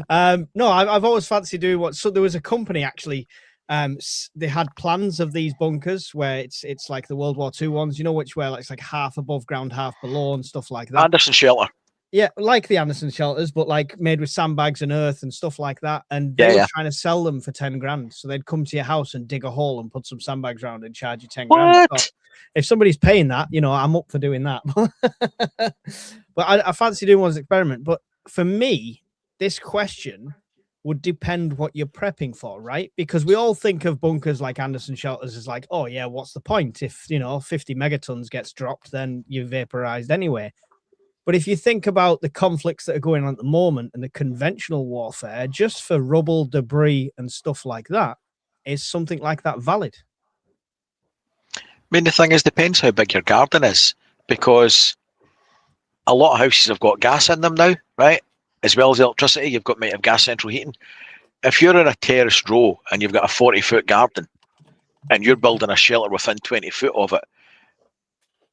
I've always fancied doing what. So there was a company actually. They had plans of these bunkers where it's like the World War II ones, which where it's like half above ground, half below, and stuff like that. Anderson shelter. Yeah, like the Anderson shelters, but like made with sandbags and earth and stuff like that. And they were trying to sell them for 10 grand. So they'd come to your house and dig a hole and put some sandbags around and charge you 10 grand. So if somebody's paying that, I'm up for doing that. But I fancy doing one as an experiment. But for me, this question would depend what you're prepping for, right? Because we all think of bunkers like Anderson shelters as like, oh yeah, what's the point? If 50 megatons gets dropped, then you're vaporized anyway. But if you think about the conflicts that are going on at the moment and the conventional warfare, just for rubble, debris, and stuff like that, is something like that valid? I mean, the thing is, depends how big your garden is, because a lot of houses have got gas in them now, right? As well as electricity, might have gas central heating. if you're in a terraced row and you've got a 40-foot garden and you're building a shelter within 20 foot of it,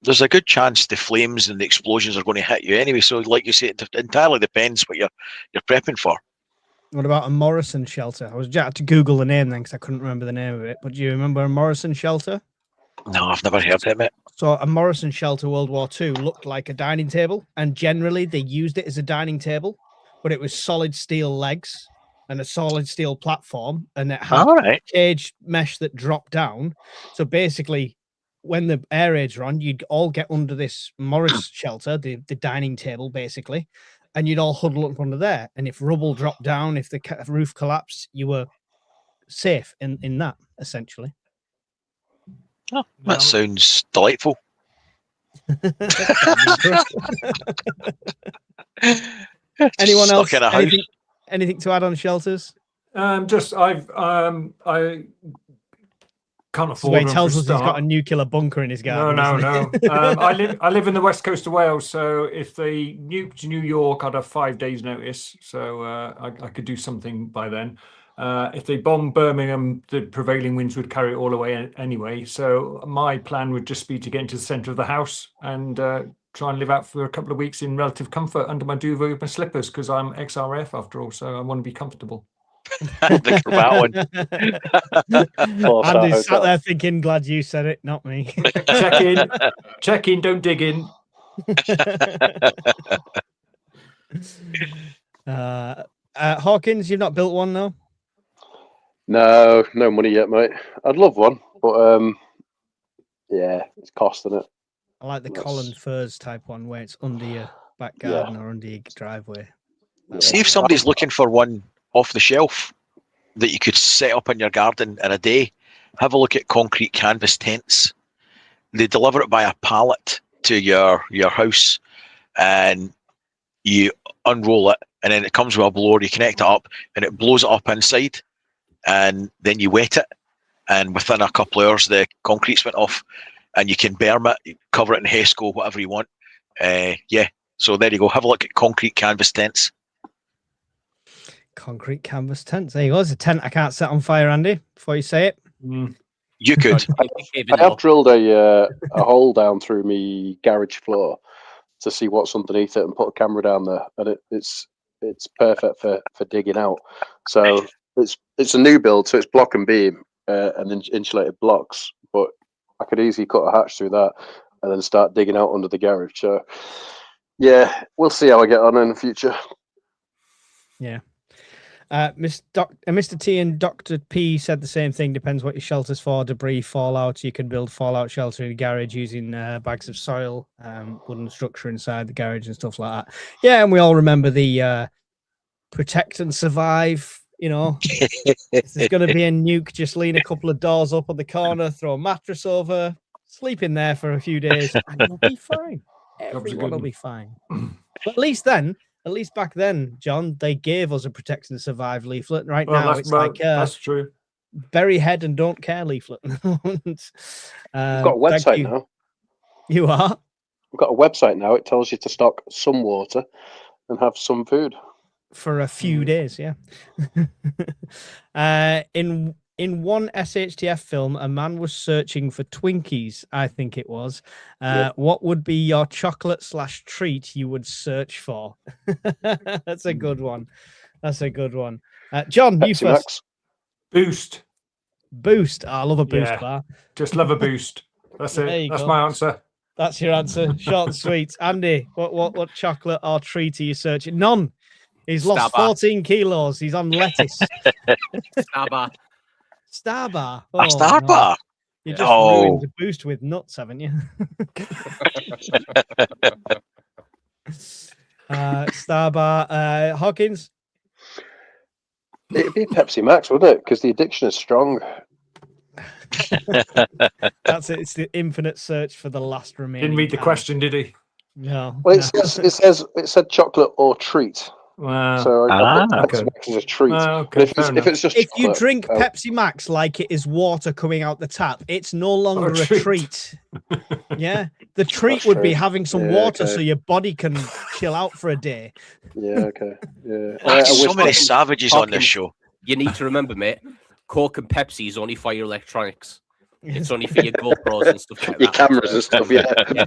there's a good chance the flames and the explosions are going to hit you anyway. So, like you say, it entirely depends what you're prepping for. What about a Morrison shelter? I had to Google the name then because I couldn't remember the name of it. But do you remember a Morrison shelter? No, I've never heard of it, mate. So a Morrison shelter World War II looked like a dining table, and generally they used it as a dining table, but it was solid steel legs and a solid steel platform, and it had cage mesh that dropped down. So basically, when the air raids were on, you'd all get under this Morris shelter, the dining table, basically, and you'd all huddle up under there. And if rubble dropped down, if the roof collapsed, you were safe in that, essentially. Oh, that sounds delightful. Anyone else? Anything to add on shelters? I can't afford. He tells us he's got a nuclear bunker in his garden. No. I live in the west coast of Wales, so if they nuked New York, I'd have 5 days' notice. So I could do something by then. If they bombed Birmingham, the prevailing winds would carry it all away anyway. So my plan would just be to get into the centre of the house and try and live out for a couple of weeks in relative comfort under my duvet with my slippers, because I'm ex-RAF after all, so I want to be comfortable. Andy's sat there thinking, glad you said it, not me. Check in, don't dig in. Hawkins, you've not built one, though? No money yet, mate. I'd love one, but yeah, it's costing it. I like the Colin Furs type one where it's under your back garden or under your driveway. See if somebody's looking for one off the shelf that you could set up in your garden in a day. Have a look at concrete canvas tents. They deliver it by a pallet to your house, and you unroll it, and then it comes with a blower. You connect it up, and it blows it up inside, and then you wet it, and within a couple of hours the concrete's went off, and you can berm it, you cover it in Hesco, whatever you want. So there you go. Have a look at concrete canvas tents. Concrete canvas tents. There you go. There's a tent I can't set on fire, Andy, before you say it. You could. I have drilled a hole down through me garage floor to see what's underneath it and put a camera down there, and it's perfect for digging out. So it's a new build, so it's block and beam and then insulated blocks, but I could easily cut a hatch through that and then start digging out under the garage. So yeah, we'll see how I get on in the future. Yeah. Mr. T and Dr. P said the same thing. Depends what your shelter's for. Debris, fallout. You can build fallout shelter in a garage using bags of soil, wooden structure inside the garage and stuff like that. Yeah, and we all remember the protect and survive. You know, if there's going to be a nuke, just lean a couple of doors up on the corner, throw a mattress over, sleep in there for a few days, and you'll be fine. Everyone will be fine. But at least back then, John, they gave us a protect and survive leaflet. Right now, it's that's true. Bury head and don't care leaflet. We've got a website now. You are? We've got a website now. It tells you to stock some water and have some food. For a few days, yeah. In one SHTF film, a man was searching for Twinkies, I think it was. What would be your chocolate/treat you would search for? That's a good one. John, Pepsi you first. Max. Boost. I love a Boost bar. Just love a Boost. That's it. That's my answer. That's your answer. Short and sweet. Andy, what chocolate or treat are you searching? None. He's lost 14 kilos. He's on lettuce. Starbar. Oh, a Starbar. No. You just ruined the Boost with nuts, haven't you? Starbar. Hawkins. It'd be a Pepsi Max, wouldn't it? Because the addiction is strong. That's it. It's the infinite search for the last remaining. Didn't read the question, did he? No. Well, it said chocolate or treat. Wow. So I put Pepsi Max as a treat. Okay, if you drink Pepsi Max like it is water coming out the tap, it's no longer a treat. Yeah, the treat would be having some water so your body can chill out for a day. Yeah, okay. Yeah. So many savages on this show. You need to remember, mate. Coke and Pepsi is only for your electronics. It's only for your GoPros and stuff like Your that. cameras and stuff, yeah. Yeah.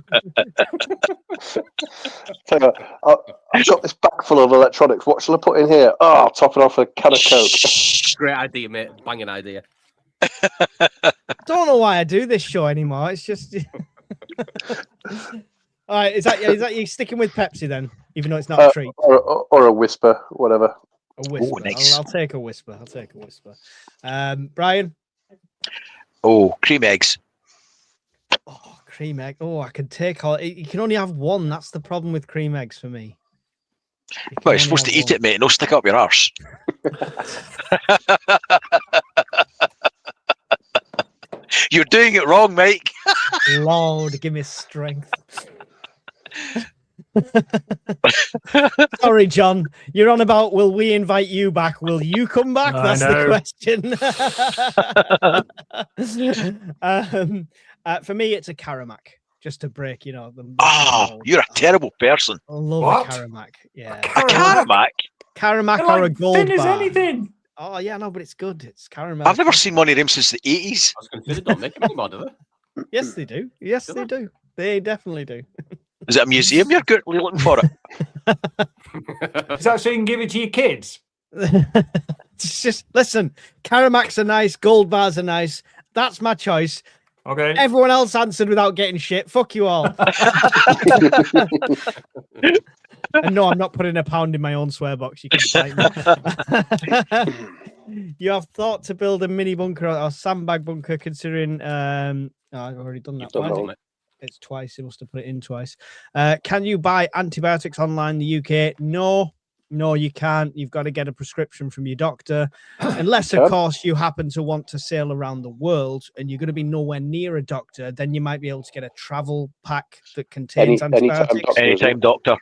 Tell you what, I've got this bag full of electronics. What shall I put in here? Oh, I'll top it off a can of Coke. Great idea, mate. Banging idea. Don't know why I do this show anymore. It's just. All right, is that you sticking with Pepsi then, even though it's not a treat? Or a Whisper, whatever. A Whisper. Oh, nice. I'll take a Whisper. Brian. Oh, cream eggs. Oh, cream egg. Oh, I can take all. You can only have one. That's the problem with cream eggs for me. Well, you're supposed to eat it, mate. No, stick up your arse. You're doing it wrong, Mike. Lord, give me strength. Sorry, John. You're on about will we invite you back? Will you come back? That's the question. For me, it's a Karamak. Just to break, the Oh, you're a terrible person. I love What? a Karamak. Yeah, A Karamak? Karamak They're or a like gold thin as bar. anything. Oh yeah, no, but it's good. It's caramel. I've never seen one of them since the 80s. I was going to say, they don't make them anymore, do they? Yes, they do. Yes, they do. They definitely do. Is it a museum you're looking for it? Is that so you can give it to your kids? It's just listen. Karamaks are nice. Gold bars are nice. That's my choice. Okay. Everyone else answered without getting shit. Fuck you all. And no, I'm not putting a pound in my own swear box. You can fight me. You have thought to build a mini bunker or sandbag bunker, considering. I've already done that. Done It's twice. He must have put it in twice. Can you buy antibiotics online in the UK? No, you can't. You've got to get a prescription from your doctor, unless, of course, you happen to want to sail around the world and you're going to be nowhere near a doctor. Then you might be able to get a travel pack that contains antibiotics. Anytime doctor.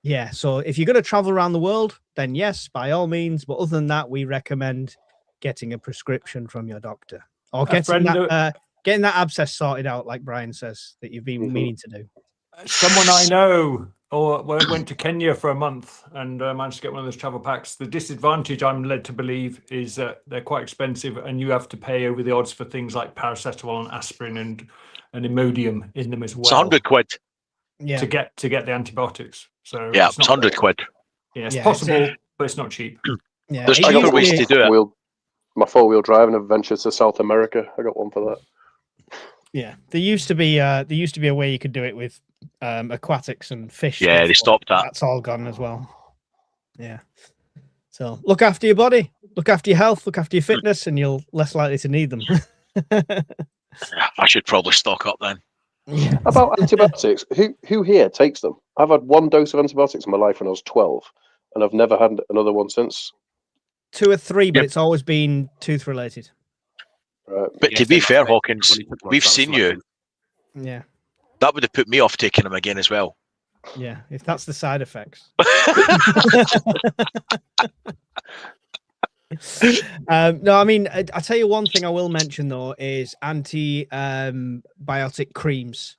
Yeah. So if you're going to travel around the world, then yes, by all means. But other than that, we recommend getting a prescription from your doctor or getting that abscess sorted out, like Brian says, that you've been meaning to do. Someone I know went to Kenya for a month and managed to get one of those travel packs. The disadvantage, I'm led to believe, is that they're quite expensive and you have to pay over the odds for things like paracetamol and aspirin and Imodium in them as well. It's 100 quid. Yeah. To get the antibiotics. So Yeah, it's 100 quid. Yeah, it's possible, but it's not cheap. Yeah. There's It cheaper used to ways be- to do it. My 4-wheel driving adventure to South America. I got one for that. Yeah, there used to be a way you could do it with aquatics and fish. Yeah, stuff, they stopped that. That's all gone as well. Yeah. So look after your body, look after your health, look after your fitness, and you're less likely to need them. I should probably stock up then. Yeah. About antibiotics, who here takes them? I've had one dose of antibiotics in my life when I was 12, and I've never had another one since. 2 or 3, but Yep. it's always been tooth related. Right. But to be fair, Hawkins, we've seen you. Yeah. That would have put me off taking them again as well. Yeah. If that's the side effects. No, I mean, I tell you one thing I will mention though is antibiotic creams.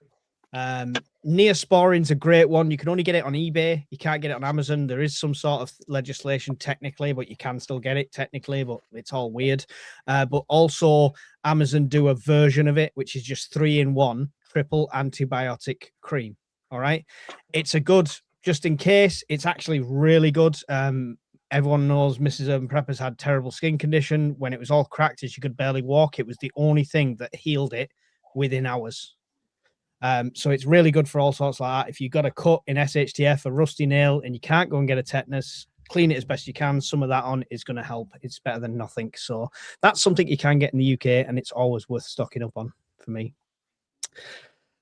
Neosporin's a great one. You can only get it on eBay. You can't get it on Amazon. There is some sort of legislation technically, but you can still get it technically, but it's all weird. But also Amazon do a version of it, which is just 3-in-1 triple antibiotic cream. All right. It's a good, just in case, it's actually really good. Everyone knows Mrs. Urban Prepper's had terrible skin condition. When it was all cracked and she could barely walk, it was the only thing that healed it within hours. So it's really good for all sorts like that. If you've got a cut in SHTF, a rusty nail, and you can't go and get a tetanus, clean it as best you can. Some of that on is going to help. It's better than nothing. So that's something you can get in the UK, and it's always worth stocking up on for me.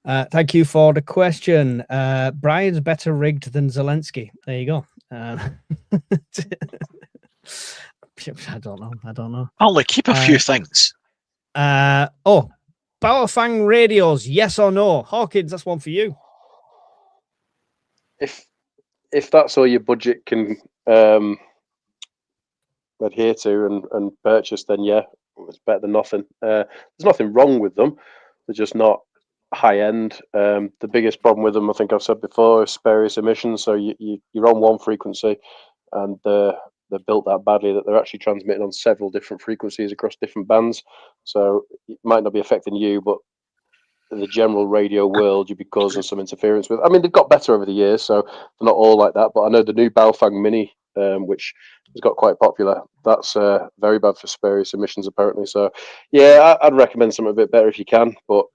Thank you for the question. Brian's better rigged than Zelensky. There you go. I don't know. I'll keep a few things. Powerfang radios, yes or no? Hawkins, that's one for you. If that's all your budget can adhere to and purchase, then yeah, it's better than nothing. There's nothing wrong with them. They're just not high end. The biggest problem with them, I think I've said before, is spurious emissions. So you're on one frequency, and the they're built that badly that they're actually transmitting on several different frequencies across different bands. So it might not be affecting you, but the general radio world, you'd be causing some interference with. I mean, they've got better over the years, so they're not all like that. But I know the new Baofeng Mini, which has got quite popular, that's very bad for spurious emissions, apparently. So, yeah, I'd recommend something a bit better if you can, but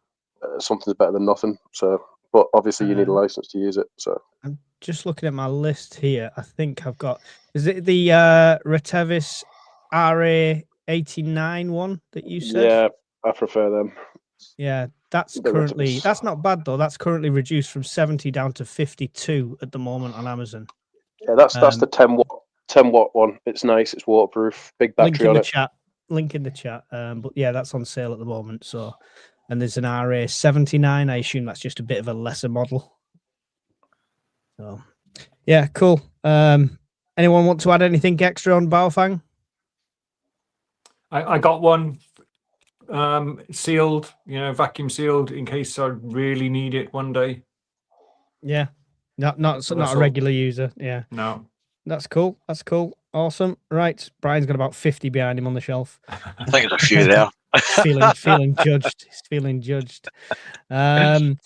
something's better than nothing. So, but obviously, you need a license to use it. So, I'm just looking at my list here. I think I've got. Is it the Retevis RA89 one that you said? yeah, I prefer them. Yeah, that's The currently Retevis. that's not bad though. That's currently reduced from 70 down to 52 at the moment on Amazon. Yeah, that's the 10 watt one. It's nice. It's waterproof. Big Link battery in on the it. chat. Link in the chat. But yeah, that's on sale at the moment. So, and there's an RA79. I assume that's just a bit of a lesser model. So, yeah, cool. Anyone want to add anything extra on Baofeng? I got one sealed, vacuum sealed in case I really need it one day. Yeah, not a all. regular user. Yeah, No. that's cool. That's cool. Awesome. Right, Brian's got about 50 behind him on the shelf. I think there's a few there. feeling judged. He's feeling judged. When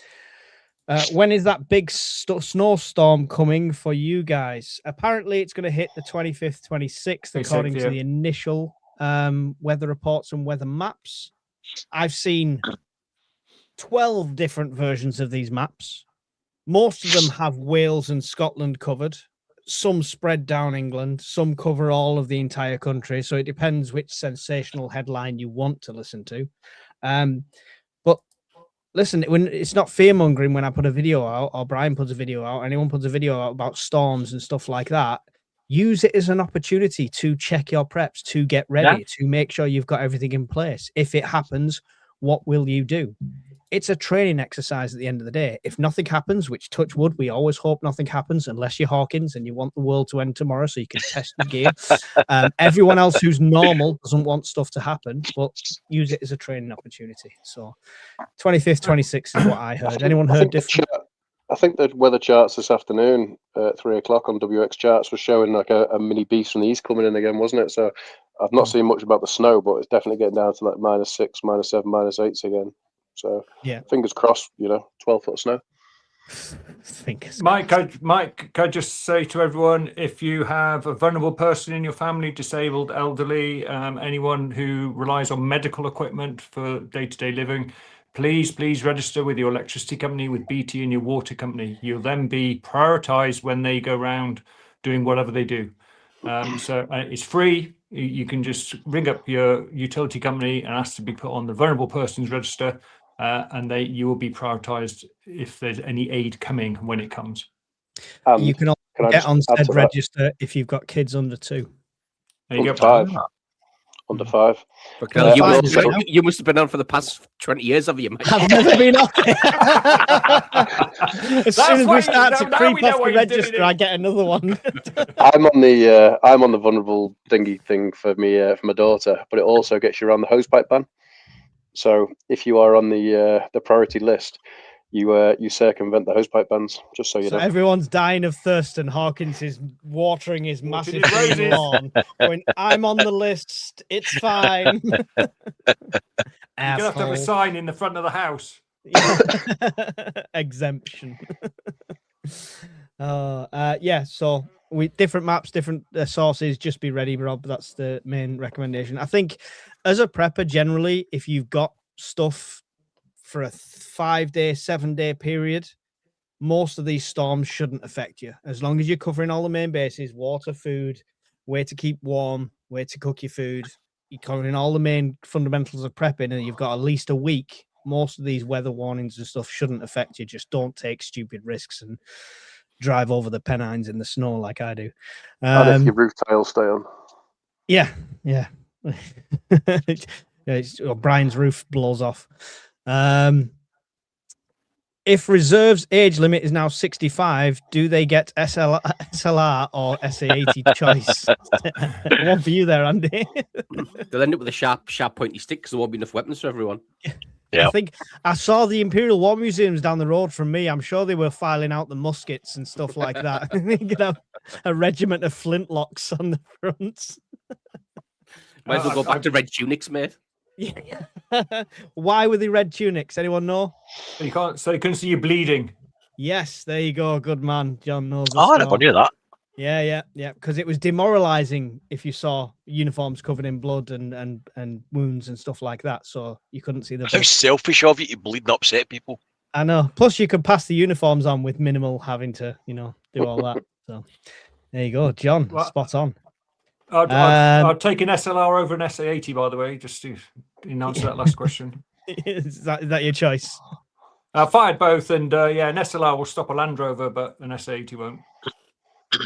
is that big snowstorm coming for you guys? Apparently, it's going to hit the 25th, 26th, according to the initial weather reports and weather maps. I've seen 12 different versions of these maps. Most of them have Wales and Scotland covered. Some spread down England. Some cover all of the entire country. So it depends which sensational headline you want to listen to. But listen, when it's not fear mongering when I put a video out or Brian puts a video out, anyone puts a video out about storms and stuff like that, use it as an opportunity to check your preps, to get ready, to make sure you've got everything in place. If it happens, what will you do? It's a training exercise at the end of the day. If nothing happens, which touch wood, we always hope nothing happens unless you're Hawkins and you want the world to end tomorrow so you can test the gear. Everyone else who's normal doesn't want stuff to happen, but use it as a training opportunity. So 25th, 26th is what I heard. Anyone heard different? I think the weather charts this afternoon at 3 o'clock on WX charts was showing like a mini beast from the east coming in again, wasn't it? So I've not seen much about the snow, but it's definitely getting down to like -6, -7, -8 again. So yeah, fingers crossed, 12-foot snow. Mike, can I just say to everyone, if you have a vulnerable person in your family, disabled, elderly, anyone who relies on medical equipment for day-to-day living, please register with your electricity company, with BT and your water company. You'll then be prioritized when they go around doing whatever they do. So it's free. You can just ring up your utility company and ask to be put on the vulnerable persons register, and you will be prioritized if there's any aid coming when it comes. You can also get on said register if you've got kids under 2. There you under go. 5. Under 5. You must have been on for the past 20 years, have you, mate? I've never been on. As soon as we start to creep off the register, I get another one. I'm on the vulnerable thingy thing for my daughter, but it also gets you around the hosepipe ban. So if you are on the priority list, you circumvent the hosepipe bans, just so you know. Everyone's dying of thirst, and Hawkins is watering his massive lawn, going, "I'm on the list. It's fine." You're gonna have to have a sign in the front of the house. Exemption. Yeah. So we different maps, different sources. Just be ready, Rob. That's the main recommendation. I think, as a prepper, generally, if you've got stuff for a 5-day, 7-day period, most of these storms shouldn't affect you. As long as you're covering all the main bases, water, food, where to keep warm, where to cook your food, you're covering all the main fundamentals of prepping, and you've got at least a week, most of these weather warnings and stuff shouldn't affect you. Just don't take stupid risks and drive over the Pennines in the snow like I do. And if your roof tiles stay on. Yeah. Brian's roof blows off. If reserves age limit is now 65, do they get SLR or SA80 choice? One for you there, Andy. They'll end up with a sharp pointy stick because there won't be enough weapons for everyone. Yeah. I think I saw the Imperial War Museums down the road from me. I'm sure they were filing out the muskets and stuff like that. a regiment of flintlocks on the front. Might as well go back to red tunics, mate. Yeah. Why were they red tunics? Anyone know? So you couldn't see you bleeding. Yes, there you go. Good man. John knows. Oh, I never knew that. Yeah. Because it was demoralizing if you saw uniforms covered in blood and wounds and stuff like that. So you couldn't see the How blood. selfish of you to bleed and upset people. I know. Plus, you could pass the uniforms on with minimal having to, do all that. So there you go, John. Well, spot on. I'll take an SLR over an SA80, by the way, just to answer that last question. Is that your choice? I fired both, and an SLR will stop a Land Rover, but an SA80 won't.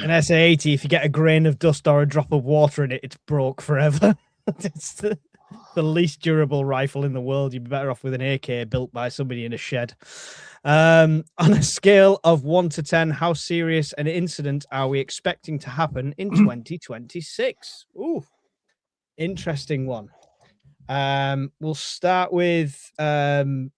An SA80, if you get a grain of dust or a drop of water in it, it's broke forever. It's the least durable rifle in the world. You'd be better off with an AK built by somebody in a shed. On a scale of 1 to 10, how serious an incident are we expecting to happen in 2026? Ooh, interesting one. We'll start with John.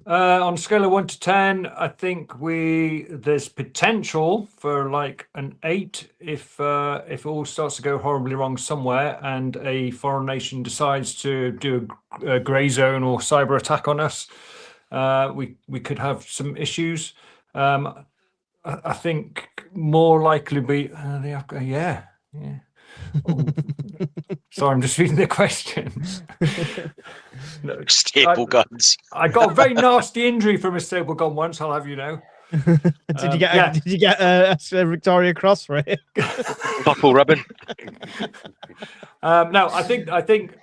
On a scale of 1 to 10, I think there's potential for like an 8 if it all starts to go horribly wrong somewhere and a foreign nation decides to do a grey zone or cyber attack on us. We could have some issues. I think more likely be yeah. Oh. Sorry, I'm just reading the question. Staple guns. I got a very nasty injury from a staple gun once. I'll have you know. Did you get a Victoria Cross for it? Purple ribbon. No, I think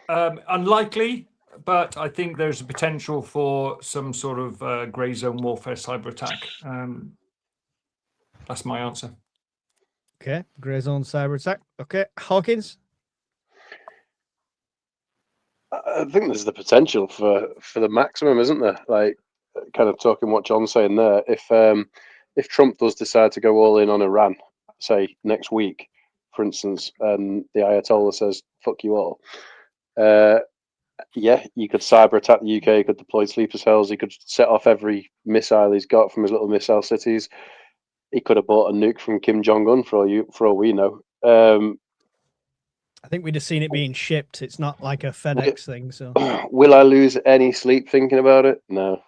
unlikely, but I think there's a potential for some sort of grey zone warfare cyber attack. That's my answer. Okay, grey zone cyber attack. Okay, Hawkins. I think there's the potential for the maximum, isn't there? Like, kind of talking what John's saying there. If Trump does decide to go all in on Iran, say next week, for instance, and the Ayatollah says "fuck you all," you could cyber attack the UK. He could deploy sleeper cells. He could set off every missile he's got from his little missile cities. He could have bought a nuke from Kim Jong-un for all we know. I think we'd have seen it being shipped. It's not like a FedEx thing. So, will I lose any sleep thinking about it? No.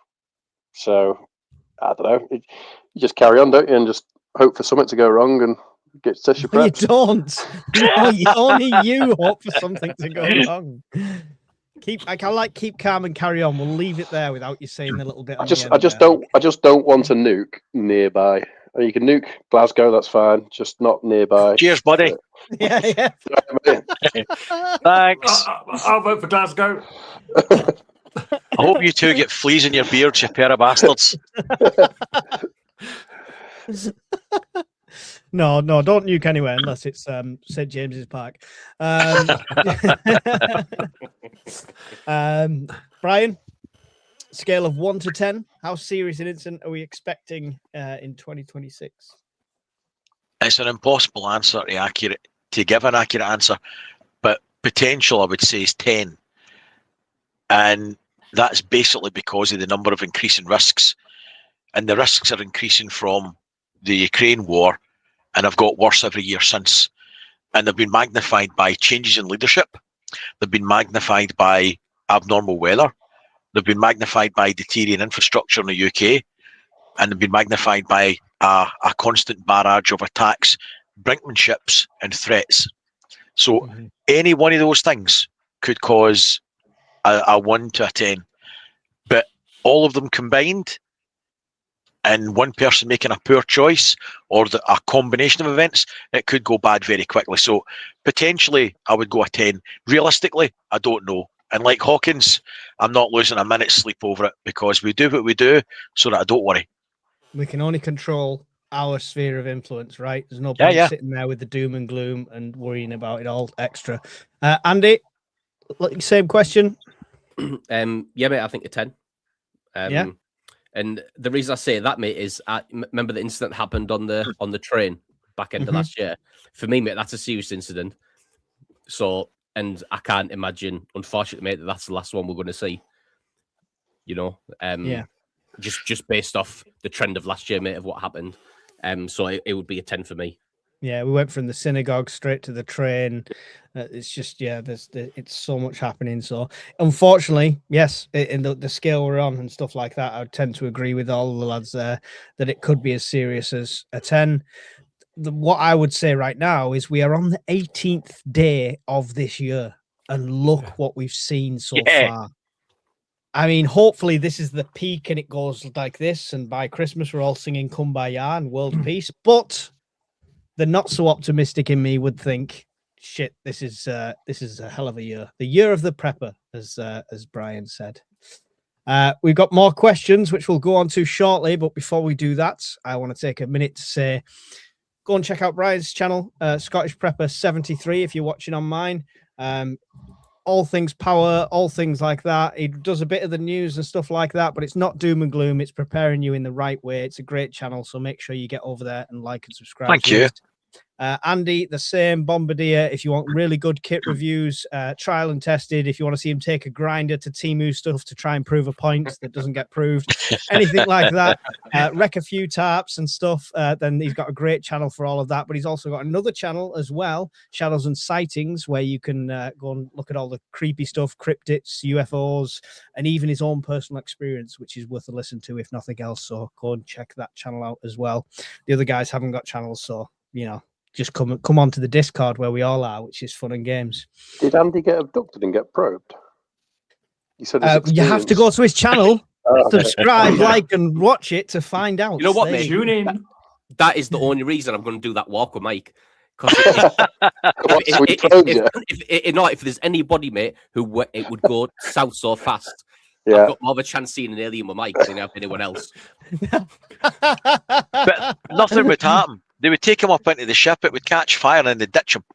So, I don't know. You just carry on, don't you, and just hope for something to go wrong and get test your preps. You don't. No, only you hope for something to go wrong. Keep calm and carry on. We'll leave it there without you saying a little bit. I just don't want a nuke nearby. You can nuke Glasgow, that's fine. Just not nearby. Cheers, buddy. Yeah. Thanks. I'll vote for Glasgow. I hope you two get fleas in your beards, you pair of bastards. No, don't nuke anywhere unless it's St. James's Park. Brian, scale of 1 to 10, how serious an incident are we expecting in 2026? It's an impossible answer to give an accurate answer, but potential I would say is 10, and that's basically because of the number of increasing risks, and the risks are increasing from the Ukraine war, and have got worse every year since, and they've been magnified by changes in leadership. They've been magnified by abnormal weather. They've been magnified by deteriorating infrastructure in the UK, and they've been magnified by a constant barrage of attacks, brinkmanships, and threats. So any one of those things could cause a 1 to a 10, but all of them combined, and one person making a poor choice, or a combination of events, it could go bad very quickly. So potentially I would go a 10. Realistically, I don't know. And like Hawkins, I'm not losing a minute's sleep over it, because we do what we do so that I don't worry. We can only control our sphere of influence, right? There's no point sitting there with the doom and gloom and worrying about it all extra. Andy, same question. Yeah, mate, I think a 10. Yeah. And the reason I say that, mate, is I remember the incident happened on the train back end of last year. For me, mate, that's a serious incident. So, and I can't imagine, unfortunately, mate, that's the last one we're going to see. You know, just based off the trend of last year, mate, of what happened. So it would be a 10 for me. Yeah, we went from the synagogue straight to the train. It's just, yeah, it's so much happening. So, unfortunately, yes, in the scale we're on and stuff like that, I would tend to agree with all the lads there that it could be as serious as a 10. What I would say right now is we are on the 18th day of this year, and look what we've seen so far. I mean, hopefully this is the peak and it goes like this, and by Christmas we're all singing Kumbaya and world peace. But the not so optimistic in me would think, shit, this is a hell of a year. The year of the prepper, as Brian said. We've got more questions which we'll go on to shortly, but before we do that, I want to take a minute to say, go and check out Brian's channel, Scottish Prepper 73, if you're watching on mine. All things power, all things like that. He does a bit of the news and stuff like that, but it's not doom and gloom. It's preparing you in the right way. It's a great channel, so make sure you get over there and like and subscribe. Thank you. Andy, the same. Bombardier, if you want really good kit reviews, trial and tested, if you want to see him take a grinder to Temu stuff to try and prove a point that doesn't get proved, anything like that, wreck a few tarps and stuff, then he's got a great channel for all of that. But he's also got another channel as well, Shadows and Sightings, where you can go and look at all the creepy stuff, cryptids, UFOs, and even his own personal experience, which is worth a listen to, if nothing else. So go and check that channel out as well. The other guys haven't got channels, so, you know, just come on to the Discord where we all are, which is fun and games. Did Andy get abducted and get probed? He said you have to go to his channel, subscribe, like, and watch it to find out. You know what, mate? Tune in. That is the only reason I'm going to do that walk with Mike. Because if there's anybody, mate, who it would go south so fast, I've got more of a chance seeing an alien with Mike than I have anyone else. But nothing would happen. They would take him up into the ship, it would catch fire, and then they'd ditch him.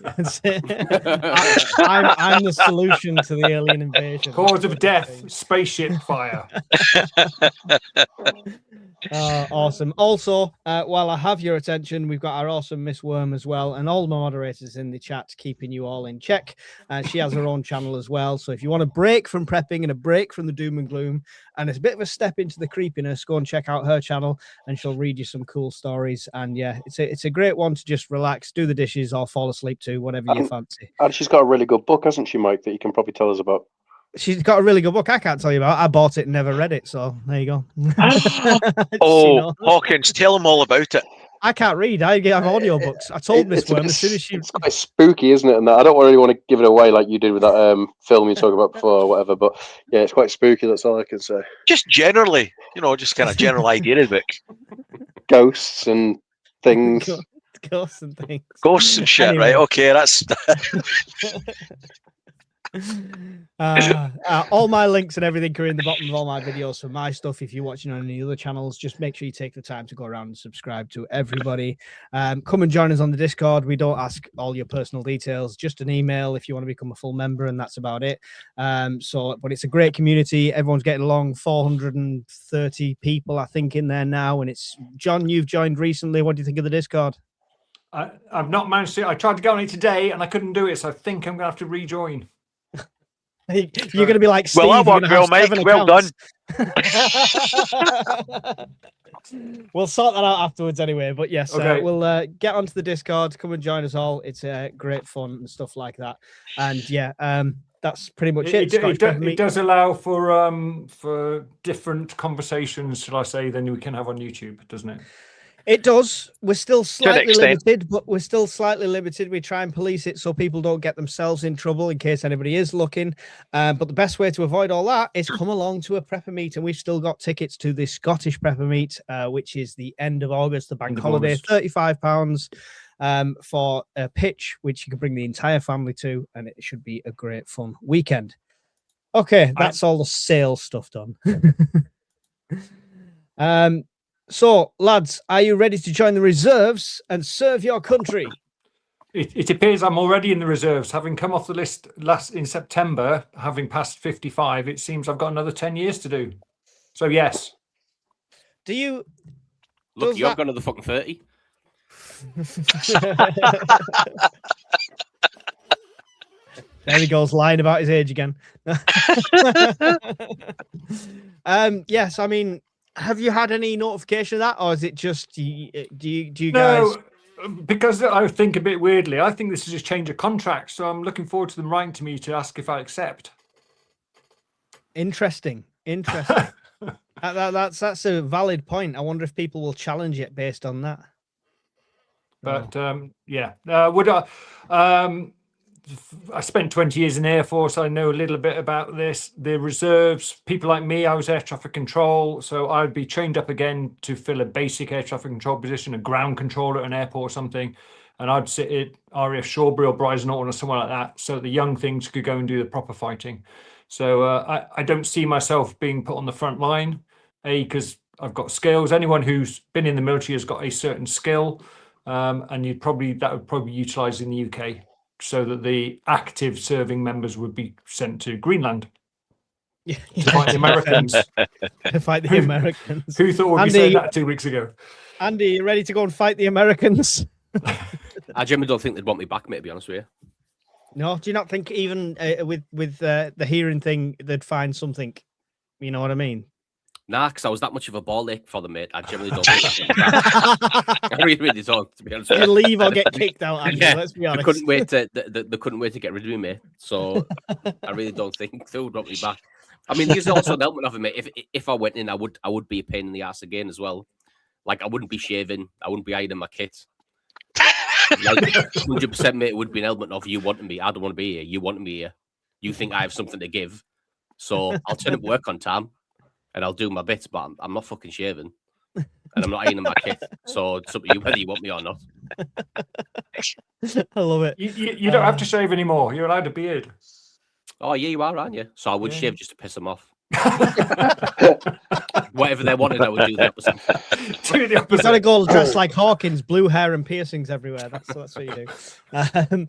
I'm the solution to the alien invasion. Cause of death, spaceship fire. Awesome. Also, while I have your attention, we've got our awesome Miss Worm as well, and all the moderators in the chat keeping you all in check. She has her own channel as well. So if you want a break from prepping and a break from the doom and gloom, and it's a bit of a step into the creepiness, go and check out her channel, and she'll read you some cool stories. And yeah, it's a great one to just relax, do the dishes, or fall asleep to, whatever you fancy. And she's got a really good book, hasn't she, Mike, that you can probably tell us about? She's got a really good book. I can't tell you about it. I bought it and never read it, so there you go. Hawkins, tell them all about it. I can't read. I have audiobooks. I told Miss Worm as soon as she... It's quite spooky, isn't it? And I don't really want to give it away like you did with that film you talked about before or whatever, but yeah, it's quite spooky. That's all I can say. Just generally, just kind of general idea of it. Ghosts and things. Ghosts and things. Ghosts and shit, anyway. Right? Okay, that's... all my links and everything are in the bottom of all my videos for my stuff. If you're watching on any other channels, just make sure you take the time to go around and subscribe to everybody. Come and join us on the Discord. We don't ask all your personal details, just an email if you want to become a full member, and that's about it. But it's a great community. Everyone's getting along. 430 people, I think, in there now. And it's John, you've joined recently. What do you think of the Discord? I've not managed to. I tried to go on it today and I couldn't do it, so I think I'm gonna have to rejoin. You're going to be like, Steve, well, Mike. Well done. We'll sort that out afterwards anyway. But yes, okay. We'll get onto the Discord. Come and join us all. It's great fun and stuff like that. And yeah, that's pretty much it. It does allow for different conversations, shall I say, than we can have on YouTube, doesn't it? It does. We're still slightly limited, but we're still slightly limited. We try and police it so people don't get themselves in trouble in case anybody is looking. But the best way to avoid all that is come along to a prepper meet. And we've still got tickets to the Scottish prepper meet, which is the end of August, the bank holiday, £35 for a pitch, which you can bring the entire family to. And it should be a great fun weekend. Okay, that's all the sales stuff done. So, lads, are you ready to join the reserves and serve your country? It appears I'm already in the reserves. Having come off the list last in September, having passed 55, it seems I've got another 10 years to do. So, yes. Do you... Look, you're going to the fucking 30. There he goes, lying about his age again. Yes, I mean... Have you had any notification of that, or is it just do you guys? No, because I think a bit weirdly. I think this is a change of contract, so I'm looking forward to them writing to me to ask if I accept. Interesting. That's a valid point. I wonder if people will challenge it based on that. But would I? I spent 20 years in the Air Force. I know a little bit about this. The reserves, people like me, I was air traffic control. So I'd be trained up again to fill a basic air traffic control position, a ground controller at an airport or something. And I'd sit at RAF Shawbury or Brize Norton or somewhere like that, so the young things could go and do the proper fighting. So I don't see myself being put on the front line, because I've got skills. Anyone who's been in the military has got a certain skill, and that would probably be utilised in the UK, so that the active serving members would be sent to Greenland to fight the Americans. To fight the Americans. Who thought we'd be saying that 2 weeks ago? Andy, you ready to go and fight the Americans? I genuinely don't think they'd want me back, mate, to be honest with you. No, do you not think even with the hearing thing, they'd find something? You know what I mean? Nah, because I was that much of a ball ache for them, mate. I genuinely don't think I really don't, to be honest with you. You leave or get kicked out, Andy, let's be honest. They couldn't wait to get rid of me, mate. So I really don't think they would want me back. I mean, there's also an element of it, mate. If I went in, I would be a pain in the ass again as well. Like, I wouldn't be shaving, I wouldn't be ironing my kit. Like 100%, mate, it would be an element of you wanting me. I don't want to be here. You want me here. You think I have something to give. So I'll turn up work on time and I'll do my bits, but I'm not fucking shaving. And I'm not ironing my kit. So it's up to you whether you want me or not. I love it. You don't have to shave anymore. You're allowed a beard. Oh, yeah, you are, aren't you? So I would shave just to piss them off. Whatever they wanted, I would do the opposite. Do the opposite. Got to go dressed like Hawkins, blue hair and piercings everywhere. That's what you do.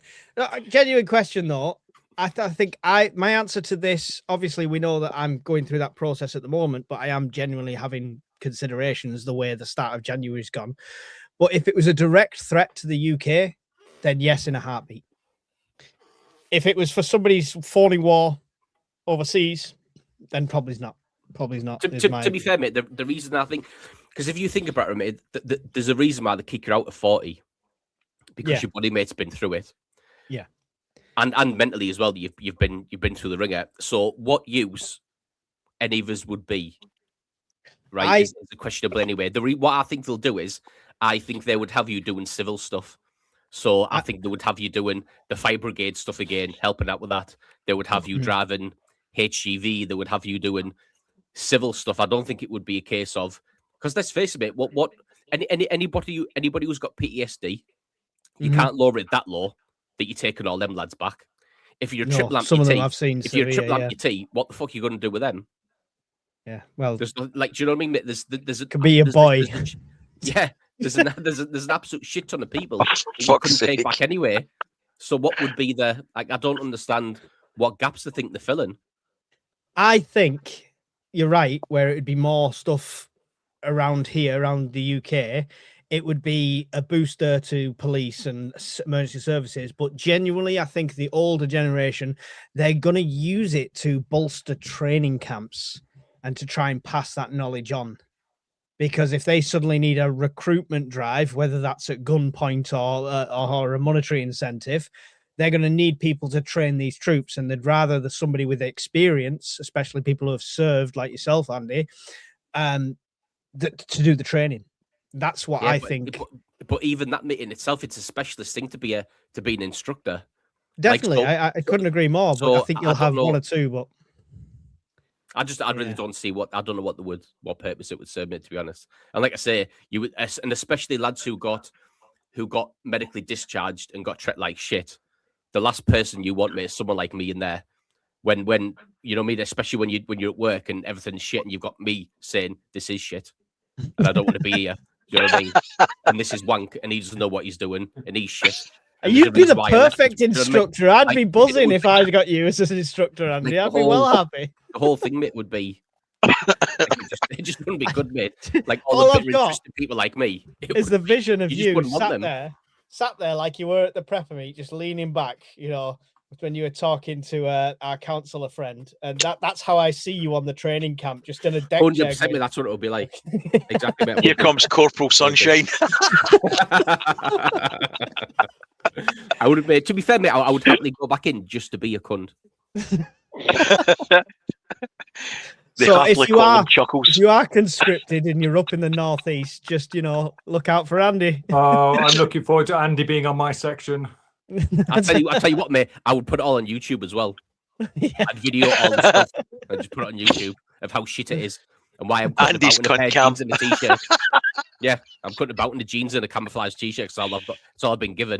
Genuine question though. I think my answer to this, obviously we know that I'm going through that process at the moment, but I am genuinely having considerations the way the start of January's gone. But if it was a direct threat to the UK, then yes, in a heartbeat. If it was for somebody's phoning war overseas, then probably not. Probably not. To be fair, mate, the reason I think, because if you think about it, mate, there's a reason why they kick you out at 40, because your body mate's been through it. Yeah. And mentally as well, you've been through the ringer. So what use any of us would be, right? Is questionable anyway. What I think they'll do is, I think they would have you doing civil stuff. So I think they would have you doing the fire brigade stuff again, helping out with that. They would have you driving HGV. They would have you doing civil stuff. I don't think it would be a case of, because let's face it, what anybody who's got PTSD, you can't lower it that low that you're taking all them lads back. If you're a triple amputee, some of them I've seen. If you're a triple amputee, what the fuck are you going to do with them? Yeah, well, there's like, do you know what I mean? There's could be a boy. Yeah, there's an absolute shit ton of people you couldn't take back anyway. So what would be the like? I don't understand what gaps they think they're filling. I think you're right. Where it would be more stuff around here, around the UK. It would be a booster to police and emergency services. But genuinely, I think the older generation, they're going to use it to bolster training camps and to try and pass that knowledge on. Because if they suddenly need a recruitment drive, whether that's at gunpoint or a monetary incentive, they're going to need people to train these troops. And they'd rather there's somebody with experience, especially people who have served like yourself, Andy, to do the training. That's what I think. But even that in itself, it's a specialist thing to be an instructor. Definitely, like, I couldn't agree more. But I think you'll have one or two. But I really don't see I don't know what purpose it would serve me, to be honest. And like I say, you would, and especially lads who got medically discharged and got treated like shit. The last person you want, mate, is someone like me in there. When you know me, especially when you're at work and everything's shit, and you've got me saying this is shit, and I don't want to be here. You know what I mean? And this is wank, and he doesn't know what he's doing, and he's shit. And you'd be the perfect instructor. I'd be buzzing if I'd got you as an instructor, Andy. I'd be well happy. The whole thing, mate, would be it just wouldn't be good, mate. Like all the I've got interesting people like me is the vision of you sat there like you were at the prepper meet, just leaning back, you know, when you were talking to our counsellor friend, and that's how I see you on the training camp, just in a deck chair. 100%, mate, that's what it'll be like. Exactly. Mate. Here comes Corporal Sunshine. I would, mate, to be fair, mate, I would happily go back in just to be a cunt. So if you are Chuckles. conscripted and you're up in the northeast, just look out for Andy. Oh, I'm looking forward to Andy being on my section. I tell you what, mate, I would put it all on YouTube as well. Yeah. I'd video all the stuff and just put it on YouTube of how shit it is and why I'm putting Andy's about in a pair cunt of jeans and a t-shirt. Yeah, I'm putting about in the jeans and a camouflage t-shirt. That's all I've got. That's all I've been given.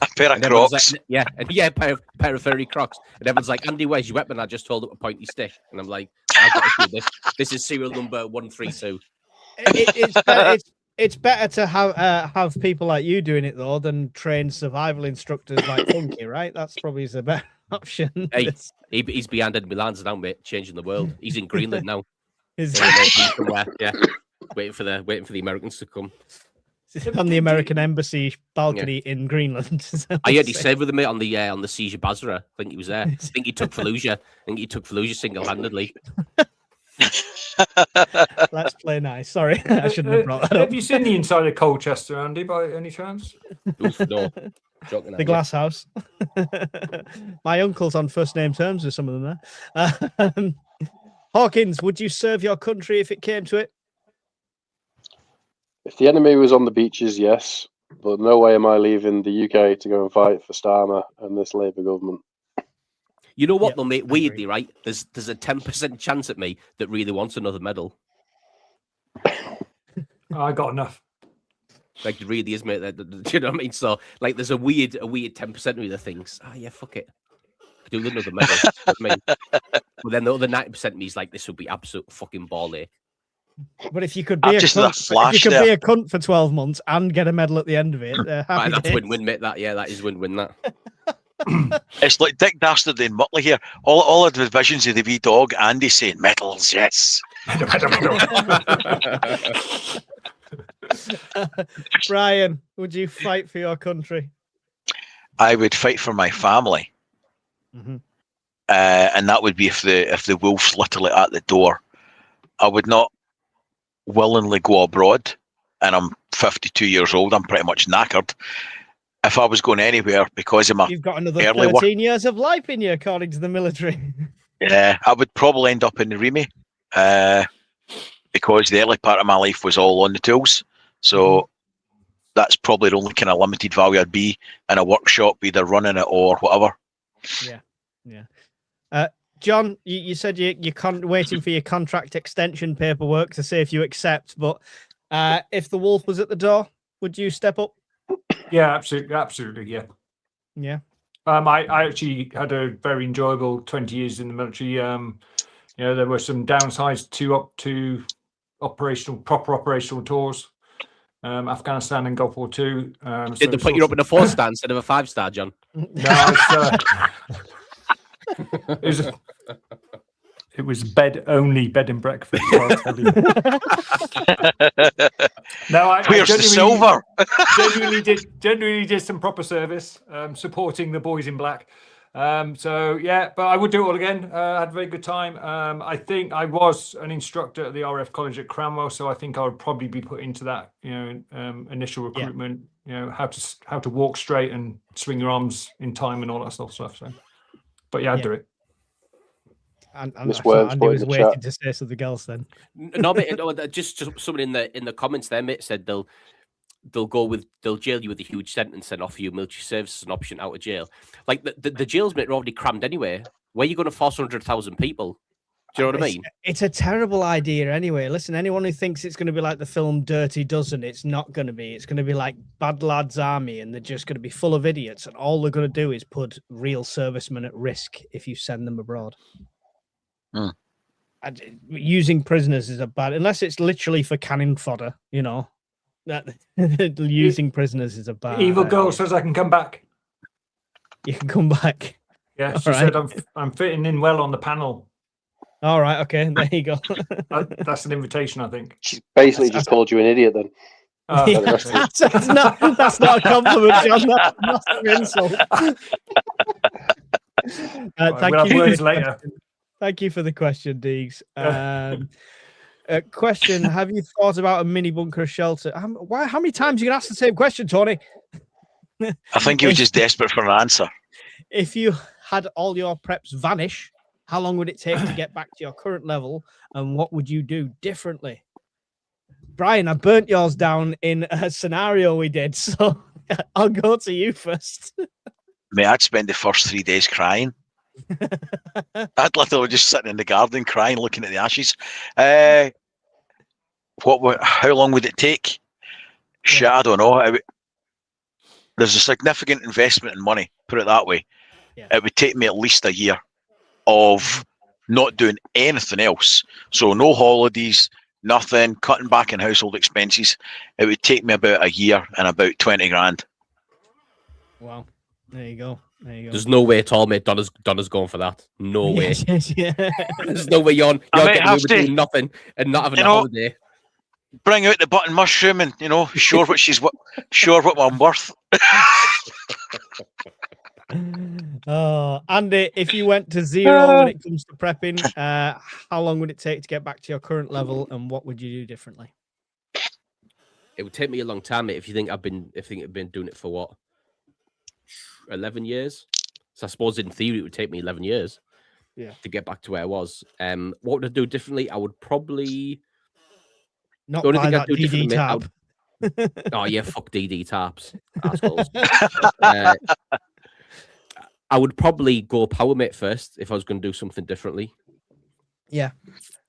A pair of And everyone's Crocs. like, pair of furry Crocs. And everyone's like, Andy, where's your weapon? I just hold up a pointy stick. And I'm like, I've got to do this. This is serial number 132. It's better to have people like you doing it though than trained survival instructors like Funky, right? That's probably the better option. Hey, he's behind enemy lines now, mate, changing the world. He's in Greenland now. Somewhere. Yeah, waiting for the Americans to come. On the American embassy balcony in Greenland. I heard he served with him, mate, on the Siege of Basra. I think he was there. I think he took Fallujah single-handedly. Let's play nice. Sorry, I shouldn't have brought that up. Have you seen the inside of Colchester, Andy, by any chance? Oof, no. Joking The Glass House. My uncle's on first name terms with some of them there. Hawkins, would you serve your country if it came to it? If the enemy was on the beaches, yes, but no way am I leaving the UK to go and fight for Starmer and this Labour government. You know what, though, mate? Weirdly, right? There's a 10% chance at me that really wants another medal. I got enough. Like, it really is, mate. Do you know what I mean? So, like, there's a weird 10% of me that thinks, oh, yeah, fuck it. Could do with another medal. You know what I mean? But then the other 90% of me is like, this would be absolute fucking ball ache. But if you could be a cunt for 12 months and get a medal at the end of it, Right, that's win-win, mate. That is win-win. That. It's like Dick Dastardly and Muttley here. All of the visions of the wee dog, Andy saying medals, yes. Brian, would you fight for your country? I would fight for my family, and that would be if the wolf's literally at the door. I would not willingly go abroad, and I'm 52 years old. I'm pretty much knackered. If I was going anywhere because of my you've got another 13 years of life in you, according to the military. Yeah, I would probably end up in the Remy, because the early part of my life was all on the tools. So that's probably the only kind of limited value I'd be in a workshop, either running it or whatever. Yeah. John, you said you're waiting for your contract extension paperwork to see if you accept, but if the wolf was at the door, would you step up? Yeah, absolutely, yeah. Yeah. I actually had a very enjoyable 20 years in the military. There were some downsides to proper operational tours. Afghanistan and Gulf War II. Did they put you up in a 4-star instead of a 5-star, John? No, it was bed and breakfast. No, Where's the silver? genuinely did some proper service, supporting the boys in black. So yeah, but I would do it all again. I had a very good time. I think I was an instructor at the RF College at Cranwell, so I think I would probably be put into that, initial recruitment. How to walk straight and swing your arms in time and all that sort of stuff. So, but yeah, I'd do it. And Andy was waiting to say something else then. No, mate, just someone in the comments there, mate, said they'll jail you with a huge sentence and offer you military service as an option out of jail. Like the jails, mate, are already crammed anyway. Where are you going to force 100,000 people? Do you know what I mean? It's a terrible idea anyway. Listen, anyone who thinks it's going to be like the film Dirty Dozen, it's not going to be. It's going to be like Bad Lads Army, and they're just going to be full of idiots, and all they're going to do is put real servicemen at risk if you send them abroad. Using prisoners is unless it's literally for cannon fodder, that using prisoners is a bad. Evil girl says I can come back. You can come back. Yeah, she said I'm fitting in well on the panel. All right, okay, there you go. That's an invitation, I think. She's basically just called you an idiot then. That's not a compliment, John. That's an insult. Thank we'll have you. words later. Thank you for the question, Deegs. Question: have you thought about a mini bunker shelter? How many times are you gonna ask the same question, Tony? I think he was just desperate for an answer. If you had all your preps vanish, how long would it take to get back to your current level, and what would you do differently? Brian, I burnt yours down in a scenario we did, so I'll go to you first. Mate, I'd spend the first 3 days crying. I'd literally just sitting in the garden crying, looking at the ashes. How long would it take? Shit, I don't know. There's a significant investment in money, put it that way. Yeah. It would take me at least a year of not doing anything else. So no holidays, nothing, cutting back in household expenses. It would take me about a year and about 20 grand. Wow. There you go. There's no way at all, mate. Donna's going for that. No way. Yes, yeah. There's no way you're getting away with doing nothing and not having a holiday. Bring out the button mushroom and show what I'm worth. Andy, if you went to zero when it comes to prepping, how long would it take to get back to your current level, and what would you do differently? It would take me a long time, mate. If you think I've been doing it for what, 11 years? So I suppose in theory it would take me 11 years, to get back to where I was. What would I do differently? I would probably not buy that DD tab. Oh yeah, fuck DD tabs, assholes. I would probably go power mate first if I was going to do something differently. Yeah,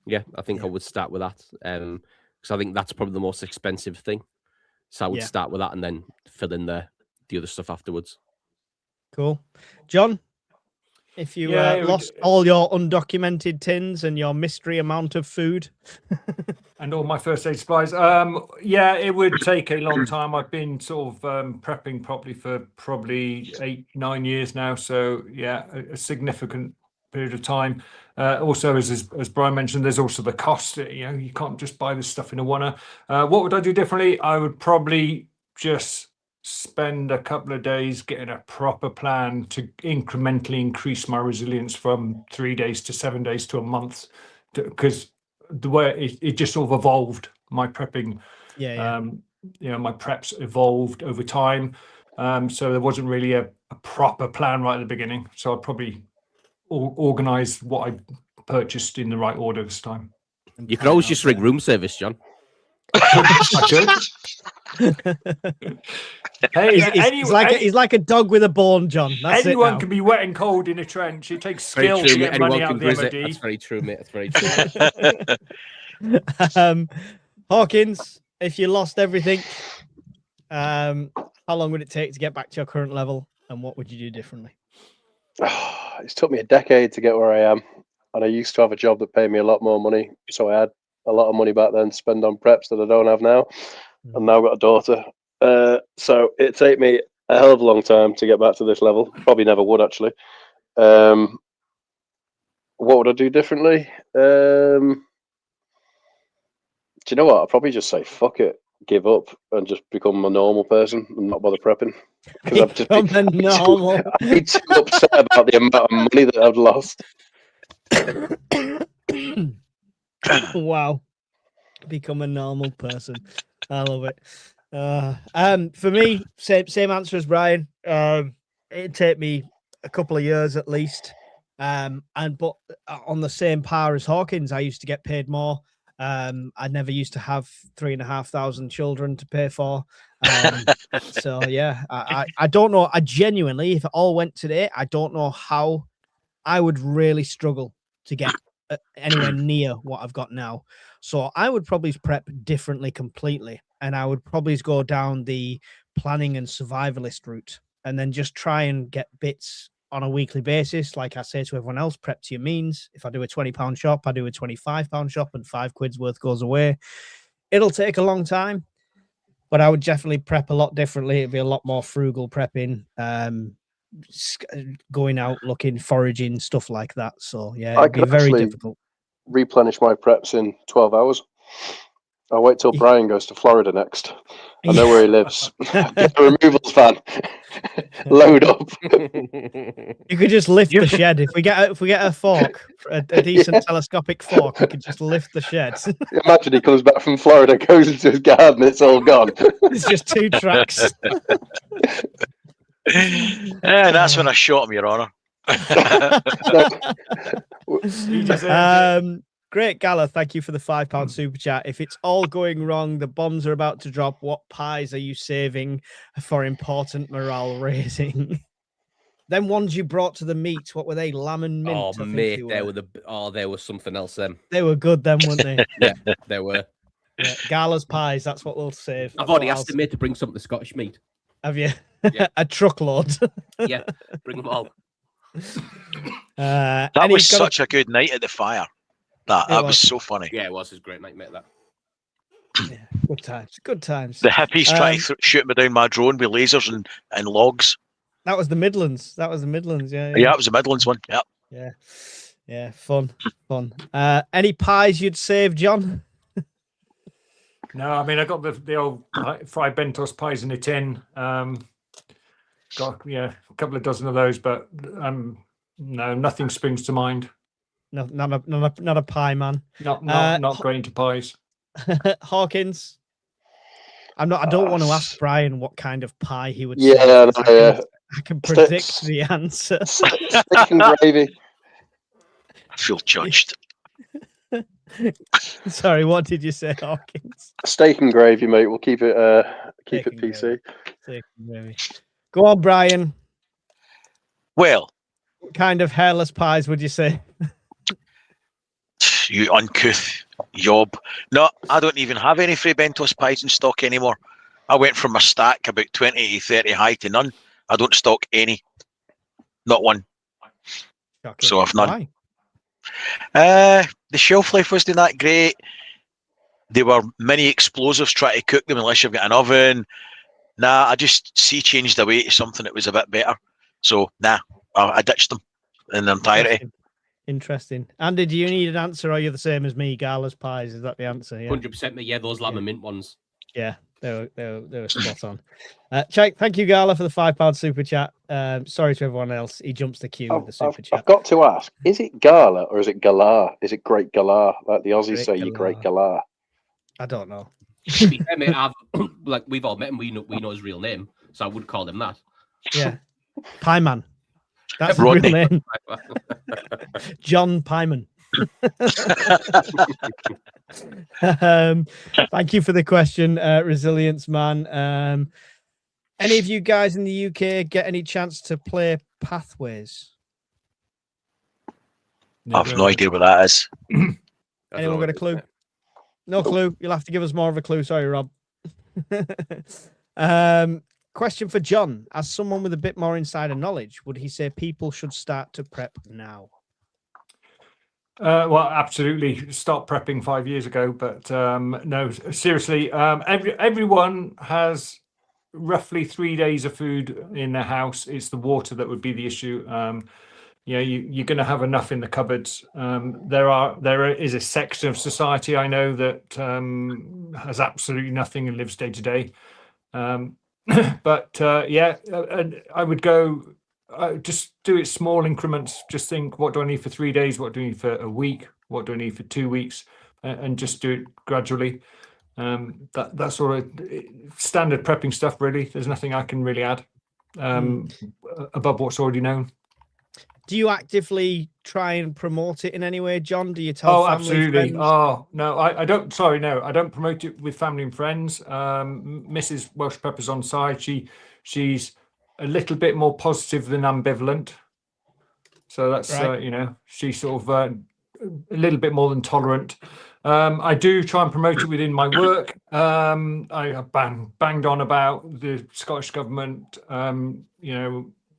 I think I would start with that, because I think that's probably the most expensive thing. So I would start with that and then fill in the other stuff afterwards. Cool. John, if you lost all your undocumented tins and your mystery amount of food and all my first aid supplies, it would take a long time. I've been sort of prepping properly for probably 8-9 years now, so a significant period of time. Also, as Brian mentioned, there's also the cost. You can't just buy this stuff in a wanna. What would I do differently? I would probably just spend a couple of days getting a proper plan to incrementally increase my resilience from 3 days to 7 days to a month, because the way it just sort of evolved. My prepping, my preps evolved over time, so there wasn't really a proper plan right at the beginning. So I'd probably organize what I purchased in the right order this time. You could always just ring room service, John. I could. Hey, he's like a dog with a bone, John. That's anyone can be wet and cold in a trench. It takes skill to get money out of the MOD. That's very true, mate. That's very true. Hawkins, if you lost everything, how long would it take to get back to your current level, and what would you do differently? It's took me a decade to get where I am, and I used to have a job that paid me a lot more money, so I had a lot of money back then to spend on preps that I don't have now. And now I've got a daughter. So it'd take me a hell of a long time to get back to this level. Probably never would, actually. What would I do differently? Do you know what? I'd probably just say, fuck it, give up, and just become a normal person and not bother prepping. Because I've just been too upset about the amount of money that I've lost. Wow. Become a normal person. I love it. For me, same answer as Brian. It'd take me a couple of years at least. But on the same par as Hawkins, I used to get paid more. I never used to have 3,500 children to pay for. So yeah, I don't know. I genuinely, if it all went today, I don't know how I would really struggle to get anywhere near what I've got now. So I would probably prep differently completely, and I would probably go down the planning and survivalist route, and then just try and get bits on a weekly basis. Like I say to everyone else, prep to your means. If I do a £20 shop, I do a £25 shop, and £5 worth goes away. It'll take a long time, but I would definitely prep a lot differently. It'd be a lot more frugal prepping, going out looking, foraging, stuff like that. So yeah, it'd be very difficult. Replenish my preps in 12 hours. I'll wait till Brian goes to Florida next. I know where he lives. Get a removals van. Load up. You could just lift the shed if we get a fork, a decent telescopic fork. We could just lift the shed. Imagine he comes back from Florida, goes into his garden, it's all gone. It's just 2 tracks. That's when I shot him, Your Honour. He deserves it. Great, Gala. Thank you for the £5 super chat. If it's all going wrong, the bombs are about to drop. What pies are you saving for important morale raising? Them ones you brought to the meet, what were they? Lamb and mint. Oh, mate, they were something else. Them. They were good, then, weren't they? Yeah, they were. Yeah, Gala's pies. That's what we'll save. I've already asked him, mate, to bring some of the Scottish meat. Have you? Yeah. A truckload. Yeah, bring them all. That was such a good night at the fire. That was so funny. Yeah, it was. It was a great night, mate. That. Yeah, good times. Good times. The hippies trying to shoot me down my drone with lasers and logs. That was the Midlands. Yeah. Yeah, it was the Midlands one. Yeah. Yeah. Fun. Any pies you'd save, John? No, I mean, I got the old fried Bentos pies in a tin. Got a couple of dozen of those, but no, nothing springs to mind. No, not a pie man. Not great into pies. Hawkins. I don't want to ask Brian what kind of pie he would. Yeah, I can predict the answer. Steak and gravy. I feel judged. Sorry, what did you say, Hawkins? Steak and gravy, mate. We'll keep it PC. Steak and gravy. Go on, Brian. Well, what kind of hairless pies would you say? You uncouth yob. No, I don't even have any free Bentos pies in stock anymore. I went from a stack about 20 to 30 high to none. I don't stock any. Not one. Shocking. So I've none. Why? The shelf life wasn't that great. There were many explosives trying to cook them unless you've got an oven. Nah, I just changed away to something that was a bit better. So I ditched them in their entirety. Interesting. Andy, do you need an answer, or are you the same as me? Gala's pies, is that the answer? Yeah. 100%, mate. Yeah, those lamb and mint ones. Yeah, they were spot on. Check. Thank you, Gala, for the £5 super chat. Sorry to everyone else. He jumps the queue with the super chat. I've got to ask: is it Gala or is it Galah? Is it Great Galah? Like the Aussies say, you Great Galah. I don't know. I mean, we've all met him. We know his real name, so I would call him that. Yeah, Pie Man. That's the Rodney. real name. John Pyman. Thank you for the question, Resilience Man. Any of you guys in the UK get any chance to play Pathways? I've no idea what that is. Anyone got a clue? No clue. You'll have to give us more of a clue. Sorry, Rob. Question for John. As someone with a bit more insider knowledge, would he say people should start to prep now? Well, absolutely. Start prepping 5 years ago, but no, seriously. Everyone has roughly 3 days of food in their house. It's the water that would be the issue. You're going to have enough in the cupboards. There is a section of society I know that has absolutely nothing and lives day to day. But I would go just do it small increments. Just think, what do I need for 3 days? What do I need for a week? What do I need for 2 weeks? And just do it gradually. That's sort of standard prepping stuff, really. There's nothing I can really add above what's already known. Do you actively try and promote it in any way, John? Do you tell family, absolutely. friends? Oh, no, I don't. Sorry, no, I don't promote it with family and friends. Mrs. Welsh Pepper's on side. She's a little bit more positive than ambivalent. So that's, right. She's sort of a little bit more than tolerant. I do try and promote it within my work. I have banged on about the Scottish government,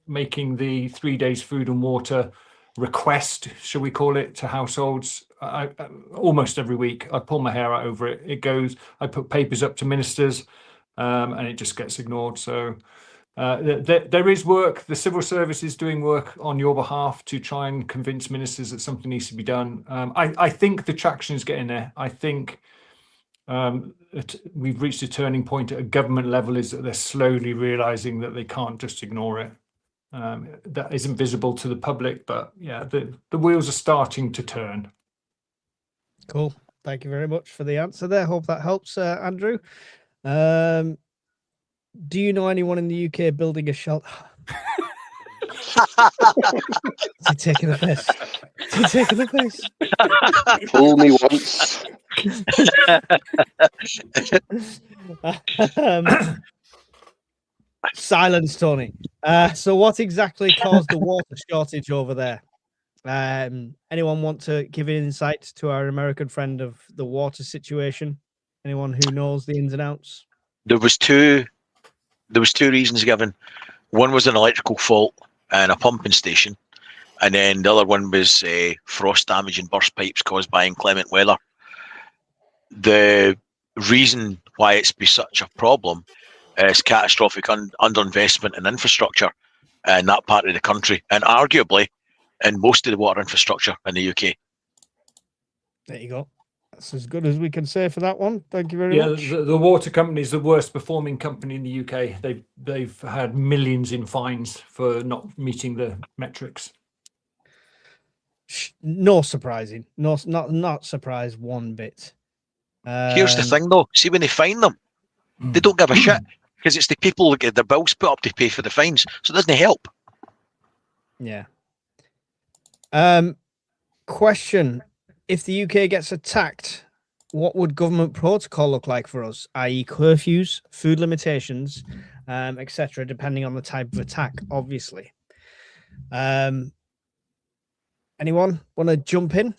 making the 3 days food and water request, shall we call it, to households. I almost every week I pull my hair out over it. It goes, I put papers up to ministers, and it just gets ignored. So there is work. The civil service is doing work on your behalf to try and convince ministers that something needs to be done. I think the traction is getting there. I think we've reached a turning point at a government level, is that they're slowly realizing that they can't just ignore it. That isn't visible to the public, but yeah, the wheels are starting to turn. Cool. Thank you very much for the answer there. Hope that helps, Andrew. Do you know anyone in the UK building a shelter? Is he taking the piss? Is he taking the piss? Fool me once. Silence, Tony. So what exactly caused the water shortage over there? Anyone want to give an insight to our American friend of the water situation? Anyone who knows the ins and outs? There was two reasons given. One was an electrical fault and a pumping station, and then the other one was frost damage and burst pipes caused by inclement weather. The reason why it's been such a problem is catastrophic underinvestment in infrastructure in that part of the country, and arguably in most of the water infrastructure in the UK. There you go. That's as good as we can say for that one. Thank you very much. Yeah, the water company is the worst performing company in the UK. They've had millions in fines for not meeting the metrics. No surprising. No, not surprised one bit. Here's the thing, though. See, when they fine them, they don't give a shit, because it's the people that get their bills put up to pay for the fines, so it doesn't help. Yeah. Question: if the UK gets attacked, what would government protocol look like for us, i.e. curfews, food limitations, etc., depending on the type of attack, obviously? Anyone want to jump in?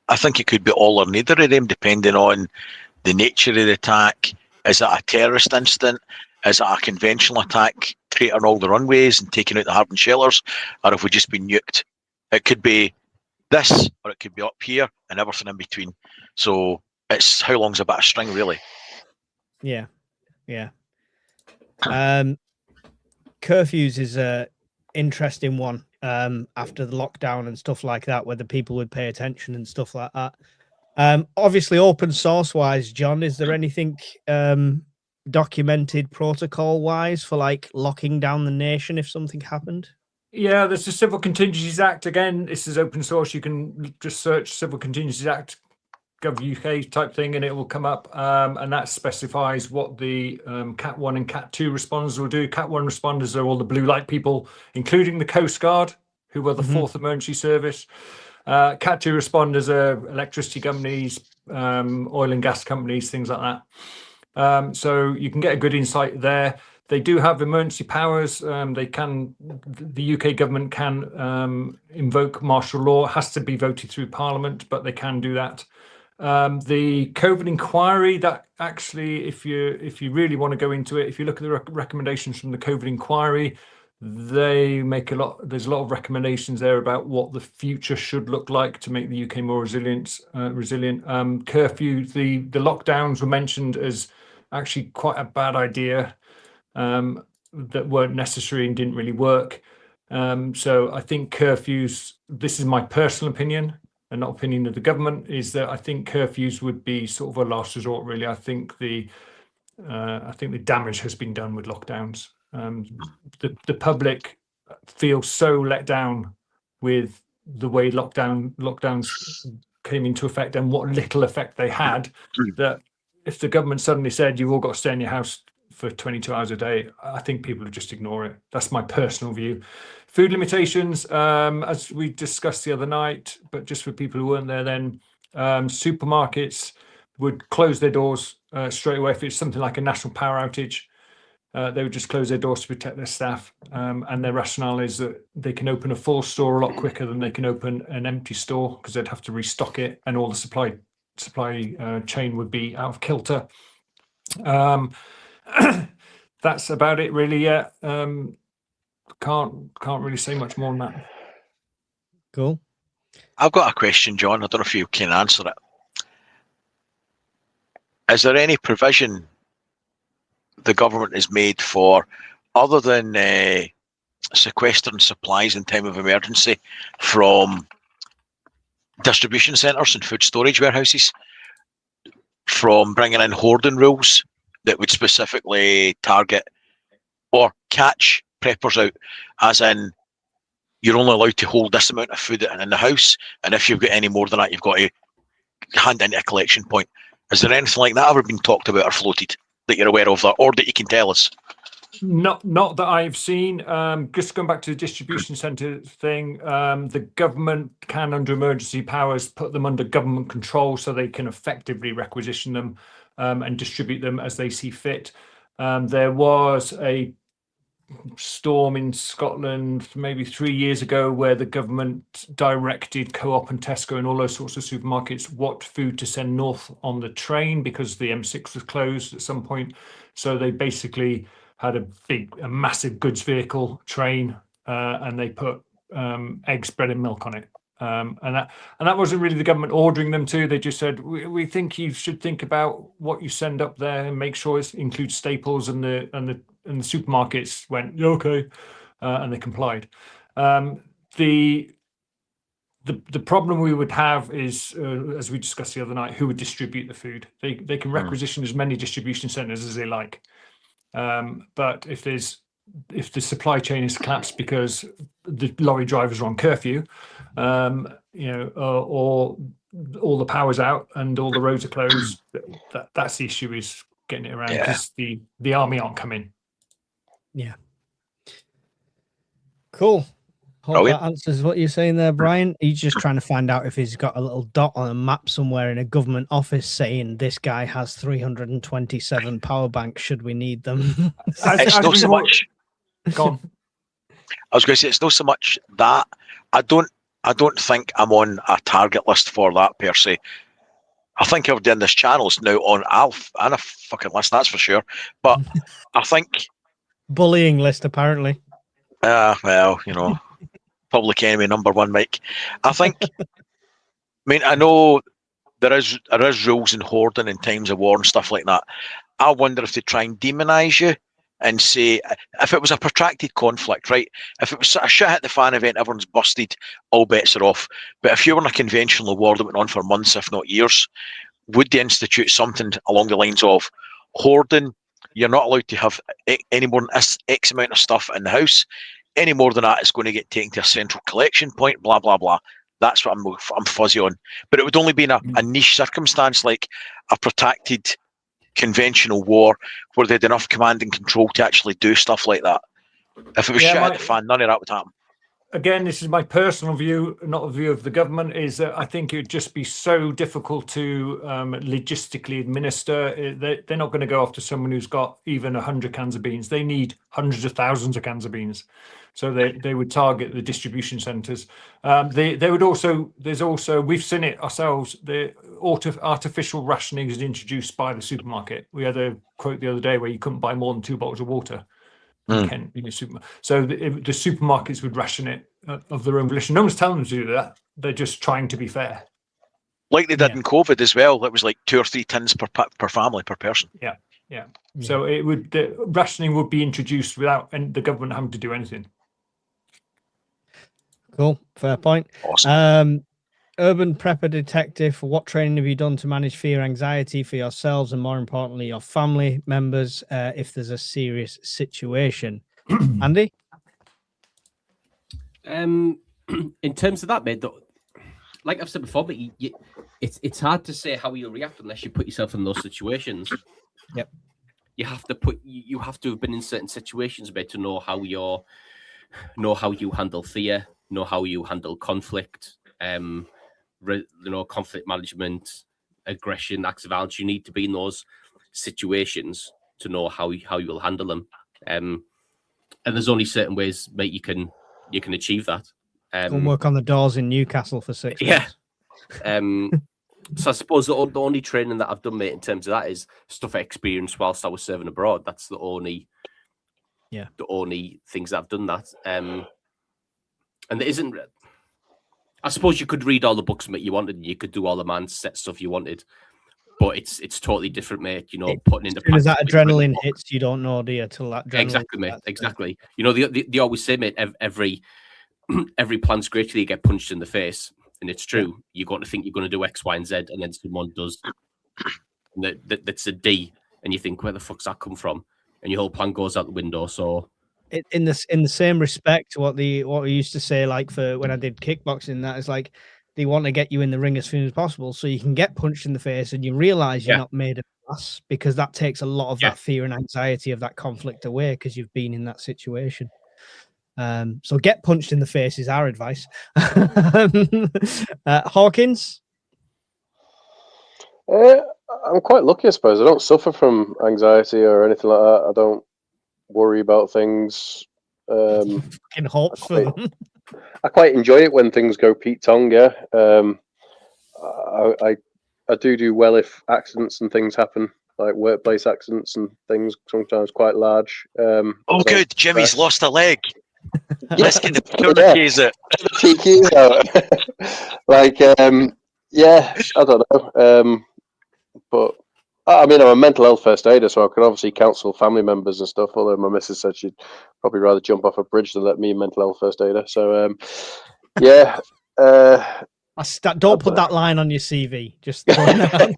I think it could be all or neither of them, depending on the nature of the attack. Is it a terrorist incident? Is it a conventional attack, cratering all the runways and taking out the hardened shelters? Or have we just been nuked? It could be this, or it could be up here, and everything in between. So it's how long's a bit of string, really. Yeah. Curfews is a interesting one. After the lockdown and stuff like that, whether people would pay attention and stuff like that. Obviously, open source wise, John, is there anything documented protocol wise for like locking down the nation if something happened? Yeah, there's the Civil Contingencies Act. Again, this is open source. You can just search Civil Contingencies Act, Gov UK type thing, and it will come up. And that specifies what the Cat 1 and Cat 2 responders will do. Cat 1 responders are all the blue light people, including the Coast Guard, who were the fourth emergency service. Cat 2 responders are electricity companies, oil and gas companies, things like that. So you can get a good insight there. They do have emergency powers. The UK government can invoke martial law. It has to be voted through Parliament, but they can do that. The COVID inquiry, that actually, if you really want to go into it, if you look at the recommendations from the COVID inquiry, they make there's a lot of recommendations there about what the future should look like to make the UK more resilient. Curfew, the lockdowns were mentioned as actually quite a bad idea, that weren't necessary and didn't really work. So I think curfews, this is my personal opinion and not opinion of the government, is that I think curfews would be sort of a last resort, really. I think the damage has been done with lockdowns. The public feels so let down with the way lockdowns came into effect and what little effect they had, that if the government suddenly said you've all got to stay in your house for 22 hours a day, I think people would just ignore it. That's my personal view. Food limitations, as we discussed the other night, but just for people who weren't there then, supermarkets would close their doors straight away. If it's something like a national power outage, they would just close their doors to protect their staff. And their rationale is that they can open a full store a lot quicker than they can open an empty store, because they'd have to restock it and all the supply chain would be out of kilter. That's about it, really. Yeah, can't really say much more than that. Cool. I've got a question, John. I don't know if you can answer it. Is there any provision the government has made for, other than sequestering supplies in time of emergency from distribution centres and food storage warehouses, from bringing in hoarding rules that would specifically target or catch preppers out, as in you're only allowed to hold this amount of food in the house, and if you've got any more than that, you've got to hand into a collection point. Is there anything like that ever been talked about or floated that you're aware of, or that you can tell us? Not that I've seen. Just going back to the distribution centre thing, the government can, under emergency powers, put them under government control so they can effectively requisition them and distribute them as they see fit. There was a storm in Scotland maybe 3 years ago where the government directed Co-op and Tesco and all those sorts of supermarkets what food to send north on the train because the M6 was closed at some point. So they basically had a massive goods vehicle train and they put eggs, bread and milk on it. And that wasn't really the government ordering them to. They just said, we think you should think about what you send up there and make sure it includes staples, and the supermarkets went, yeah, okay, and they complied. The problem we would have is, as we discussed the other night, who would distribute the food. They can requisition as many distribution centres as they like, but if the supply chain is collapsed because the lorry drivers are on curfew, or all the power's out and all the roads are closed, that's the issue, is getting it around, because the army aren't coming. Yeah. Cool. Hope that answers what you're saying there, Brian. He's just trying to find out if he's got a little dot on a map somewhere in a government office saying this guy has 327 power banks. Should we need them? It's not so much. Go on. I was going to say it's not so much that I don't think I'm on a target list for that per se. I think everybody in this channel is now on a fucking list, that's for sure. But I think bullying list apparently. Well, public enemy number one, Mike. I think. I know there is rules in hoarding in times of war and stuff like that. I wonder if they try and demonise you and say, if it was a protracted conflict, right? If it was a shit hit the fan event, everyone's busted, all bets are off. But if you were in a conventional war that went on for months, if not years, would they institute something along the lines of hoarding? You're not allowed to have any more than X amount of stuff in the house. Any more than that, it's going to get taken to a central collection point, blah, blah, blah. That's what I'm fuzzy on. But it would only be in a niche circumstance, like a protracted conventional war where they had enough command and control to actually do stuff like that. If it was shit at the fan, none of that would happen. Again, this is my personal view, not a view of the government, is that I think it would just be so difficult to logistically administer. They're not going to go after someone who's got even 100 cans of beans. They need hundreds of thousands of cans of beans. So they would target the distribution centres. They would also, we've seen it ourselves, the artificial rationing is introduced by the supermarket. We had a quote the other day where you couldn't buy more than 2 bottles of water. In your supermarket. So the supermarkets would ration it of their own volition. No one's telling them to do that. They're just trying to be fair. Like they did in COVID as well. That was like 2 or 3 tins per family, per person. Yeah. So the rationing would be introduced without the government having to do anything. Cool. Fair point. Awesome. Urban Prepper Detective, what training have you done to manage fear, anxiety for yourselves and more importantly, your family members if there's a serious situation? Andy? In terms of that, mate, like I've said before, but it's hard to say how you'll react unless you put yourself in those situations. Yep. You have to have been in certain situations, mate, to know how you handle fear, know how you handle conflict, conflict management, aggression, acts of violence. You need to be in those situations to know how you will handle them. And there's only certain ways, mate, you can achieve that. Go and work on the doors in Newcastle for 6 months. So I suppose the only training that I've done, mate, in terms of that is stuff I experienced whilst I was serving abroad. That's the only things that I've done that. And there isn't. I suppose you could read all the books, mate, you wanted, and you could do all the mindset stuff you wanted, but it's totally different, mate. Putting in the as soon as that adrenaline hits, you don't know, do you? Till that adrenaline. Exactly, mate. Exactly. They always say, mate, every plan's great till you get punched in the face, and it's true. You're going to think you're going to do X, Y, and Z, and then someone does, that's a D, and you think, where the fuck's that come from? And your whole plan goes out the window. So in the same respect, what we used to say, like for when I did kickboxing, that is like they want to get you in the ring as soon as possible so you can get punched in the face and you realize you're not made of glass, because that takes a lot of that fear and anxiety of that conflict away because you've been in that situation. So get punched in the face is our advice. Hawkins? I'm quite lucky, I suppose. I don't suffer from anxiety or anything like that. I don't worry about things. Fucking hopes for them. I quite enjoy it when things go Pete Tong. Yeah, I do well if accidents and things happen, like workplace accidents and things, sometimes quite large. Good, Jimmy's lost a leg. Let's get the tourniquets out. TQs out. Like, yeah, I don't know. But I mean, I'm a mental health first aider, so I could obviously counsel family members and stuff. Although my missus said she'd probably rather jump off a bridge than let me mental health first aider. So, yeah. Don't put that line on your CV. Just throwing that out.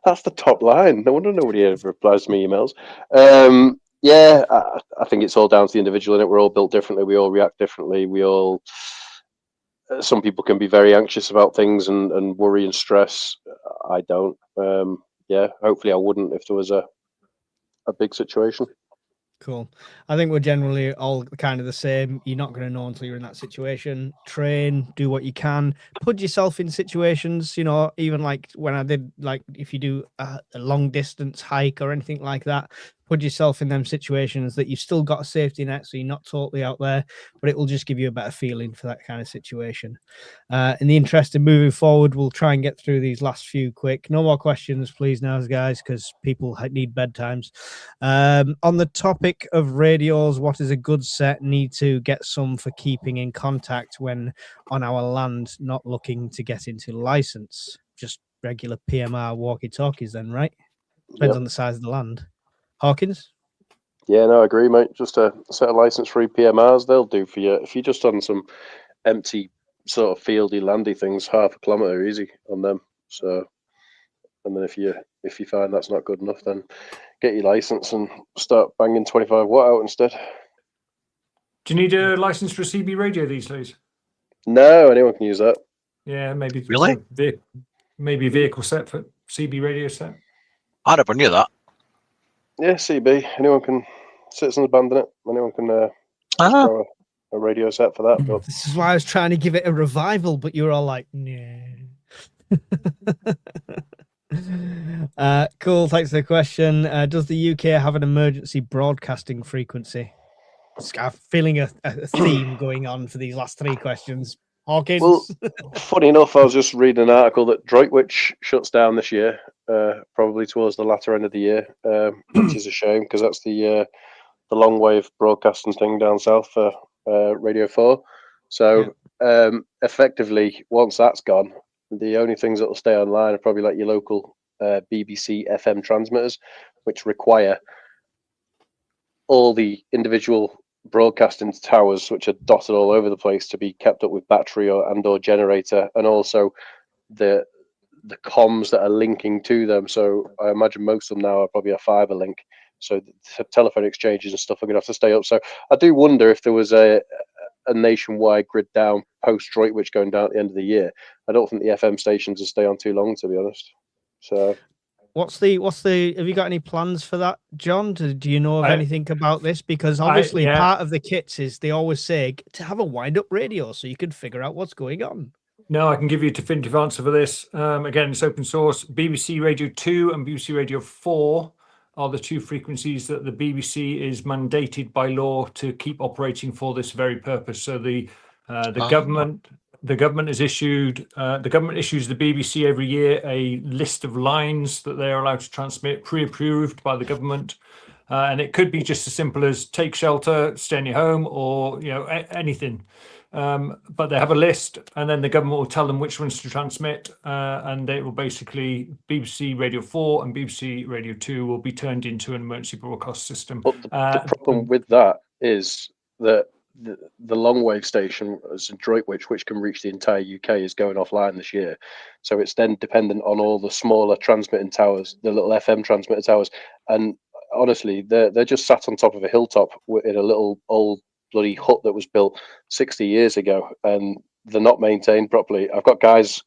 That's the top line. No wonder nobody ever replies to my emails. Yeah, I think it's all down to the individual, and we're all built differently. We all react differently. Some people can be very anxious about things and worry and stress. I don't. Yeah, hopefully I wouldn't if there was a big situation. Cool. I think we're generally all kind of the same. You're not going to know until you're in that situation. Train, do what you can, put yourself in situations, you know, even like when I did, like if you do a long distance hike or anything like that, put yourself in them situations that you've still got a safety net, so you're not totally out there, but it will just give you a better feeling for that kind of situation. In the interest of moving forward, we'll try and get through these last few quick. No more questions, please, now, guys, because people need bedtimes. On the topic of radios, what is a good set? Need to get some for keeping in contact when on our land, not looking to get into license. Just regular PMR walkie-talkies then, right? Depends on the size of the land. Hawkins? Yeah, no, I agree, mate. Just a set of license-free PMRs, they'll do for you. If you're just on some empty sort of fieldy, landy things, 1/2 kilometre easy on them. So, and then if you find that's not good enough, then get your license and start banging 25 watt out instead. Do you need a license for a CB radio these days? No, anyone can use that. Yeah, maybe. Really? Maybe vehicle set for CB radio set. I never knew that. Yeah, CB. Anyone can. Citizens abandon it. Anyone can throw a radio set for that. But this is why I was trying to give it a revival, but you were all like, no. Cool. Thanks for the question. Does the UK have an emergency broadcasting frequency? I'm feeling a theme going on for these last 3 questions. Hawkins? Well, funny enough, I was just reading an article that Droitwich shuts down this year, probably towards the latter end of the year, which is a shame because that's the long wave broadcasting thing down south for Radio 4. So effectively, once that's gone, the only things that will stay online are probably like your local BBC FM transmitters, which require all the individual broadcasting towers, which are dotted all over the place, to be kept up with battery or generator, and also the comms that are linking to them. So I imagine most of them now are probably a fiber link. So the telephone exchanges and stuff are going to have to stay up. So I do wonder if there was a nationwide grid down post Droitwich going down at the end of the year. I don't think the FM stations will stay on too long, to be honest. So what's the have you got any plans for that, John? Do you know of anything about this? Because obviously part of the kits is they always say to have a wind-up radio so you can figure out what's going on. No, I can give you a definitive answer for this. Again, it's open source. BBC Radio 2 and BBC Radio 4 are the 2 frequencies that the BBC is mandated by law to keep operating for this very purpose. So the government has issued the government issues the BBC every year a list of lines that they are allowed to transmit, pre-approved by the government, and it could be just as simple as take shelter, stay in your home, or anything. But they have a list, and then the government will tell them which ones to transmit, and it will basically BBC Radio 4 and BBC Radio 2 will be turned into an emergency broadcast system. But the problem with that is that the long wave station as in Droitwich, which can reach the entire UK, is going offline this year. So it's then dependent on all the smaller transmitting towers, the little FM transmitter towers. And honestly, they're just sat on top of a hilltop in a little old bloody hut that was built 60 years ago, and they're not maintained properly. I've got guys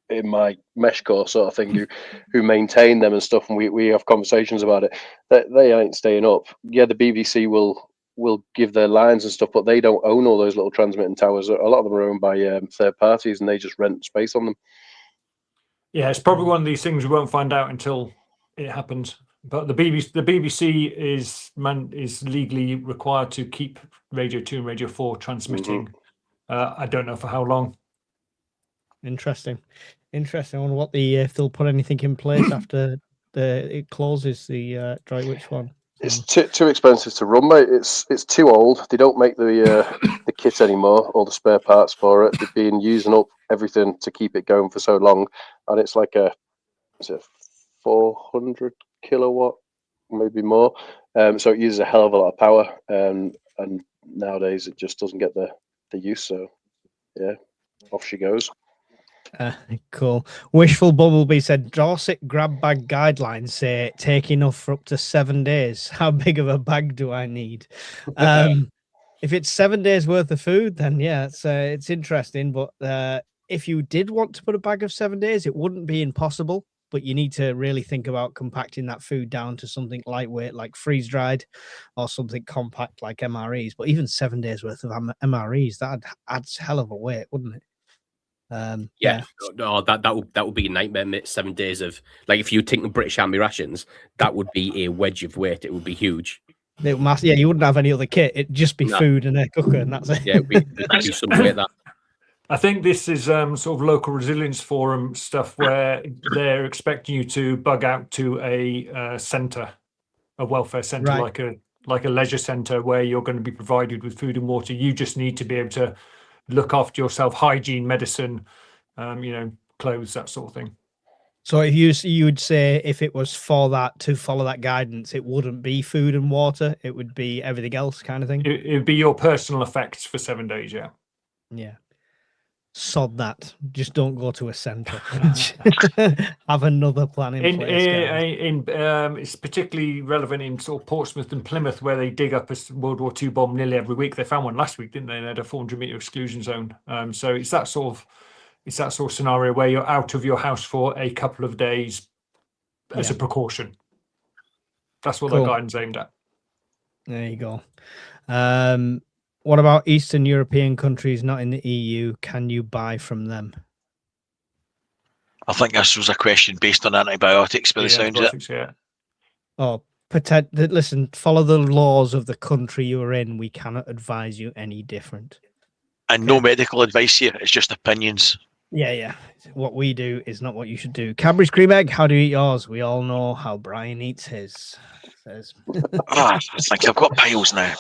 in my mesh course sort of thing who maintain them and stuff, and we have conversations about it. They ain't staying up. Yeah, the BBC will give their lines and stuff, but they don't own all those little transmitting towers. A lot of them are owned by third parties, and they just rent space on them. Yeah, it's probably one of these things we won't find out until it happens. But the BBC is legally required to keep Radio 2 and Radio 4 transmitting. I don't know for how long. Interesting. I wonder what if they'll put anything in place after it closes, the Droitwich one. It's too expensive to run, mate. It's too old. They don't make the kit anymore, all the spare parts for it. They've been using up everything to keep it going for so long, and it's like a 400 kilowatt, maybe more. So it uses a hell of a lot of power, and nowadays it just doesn't get the use. So yeah, off she goes. Cool. Wishful Bumblebee said Dorset grab bag guidelines say take enough for up to 7 days. How big of a bag do I need? If it's 7 days worth of food, then yeah, it's interesting. But if you did want to put a bag of 7 days, it wouldn't be impossible. But you need to really think about compacting that food down to something lightweight like freeze dried, or something compact like MREs. But even 7 days worth of MREs, that adds hell of a weight, wouldn't it? No, that would be a nightmare, mate. 7 days of, like, if you take the British Army rations, that would be a wedge of weight. It would be huge. You wouldn't have any other kit. It'd just be food and a cooker, and that's it. Yeah, it'd be some weight that. I think this is sort of local resilience forum stuff where they're expecting you to bug out to a centre, a welfare centre, Right. like a leisure centre where you're going to be provided with food and water. You just need to be able to look after yourself, hygiene, medicine, clothes, that sort of thing. So if you would say if it was for that, to follow that guidance, it wouldn't be food and water, it would be everything else kind of thing? It would be your personal effects for 7 days, yeah. Yeah. Sod that. Just don't go to a centre. Have another plan in place. It's particularly relevant in sort of Portsmouth and Plymouth, where they dig up a World War II bomb nearly every week. They found one last week, didn't they? They had a 400-metre exclusion zone. So it's that sort of scenario where you're out of your house for a couple of days as a precaution. That's what the guidance aimed at. There you go. What about Eastern European countries not in the EU? Can you buy from them? I think this was a question based on antibiotics, by the sound of it. Yeah. Oh, listen, follow the laws of the country you're in. We cannot advise you any different. And no medical advice here. It's just opinions. Yeah. What we do is not what you should do. Cadbury's cream egg, how do you eat yours? We all know how Brian eats his. Says. I think I've got piles now.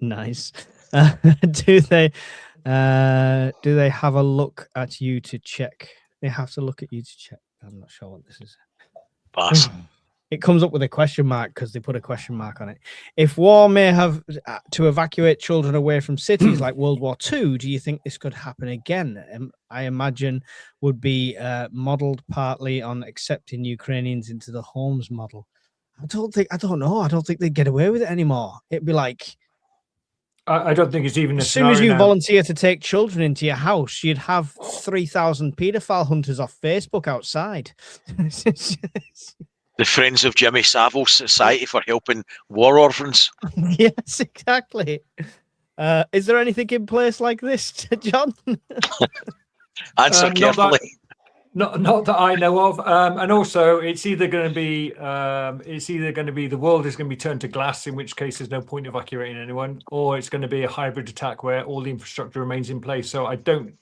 Nice. Do they have a look at you to check? They have to look at you to check. I'm not sure what this is. Pass. It comes up with a question mark because they put a question mark on it. If war may have to evacuate children away from cities like World War II, do you think this could happen again? I imagine would be modeled partly on accepting Ukrainians into the homes model. I don't know. I don't think they'd get away with it anymore. It'd be like, I don't think it's even as soon as you volunteer to take children into your house, you'd have 3,000 paedophile hunters off Facebook outside. The Friends of Jimmy Savile Society for helping war orphans. Yes, exactly. Is there anything in place like this, John? Answer carefully. Not that I know of, and also it's either going to be the world is going to be turned to glass, in which case there's no point evacuating anyone, or it's going to be a hybrid attack where all the infrastructure remains in place. So I don't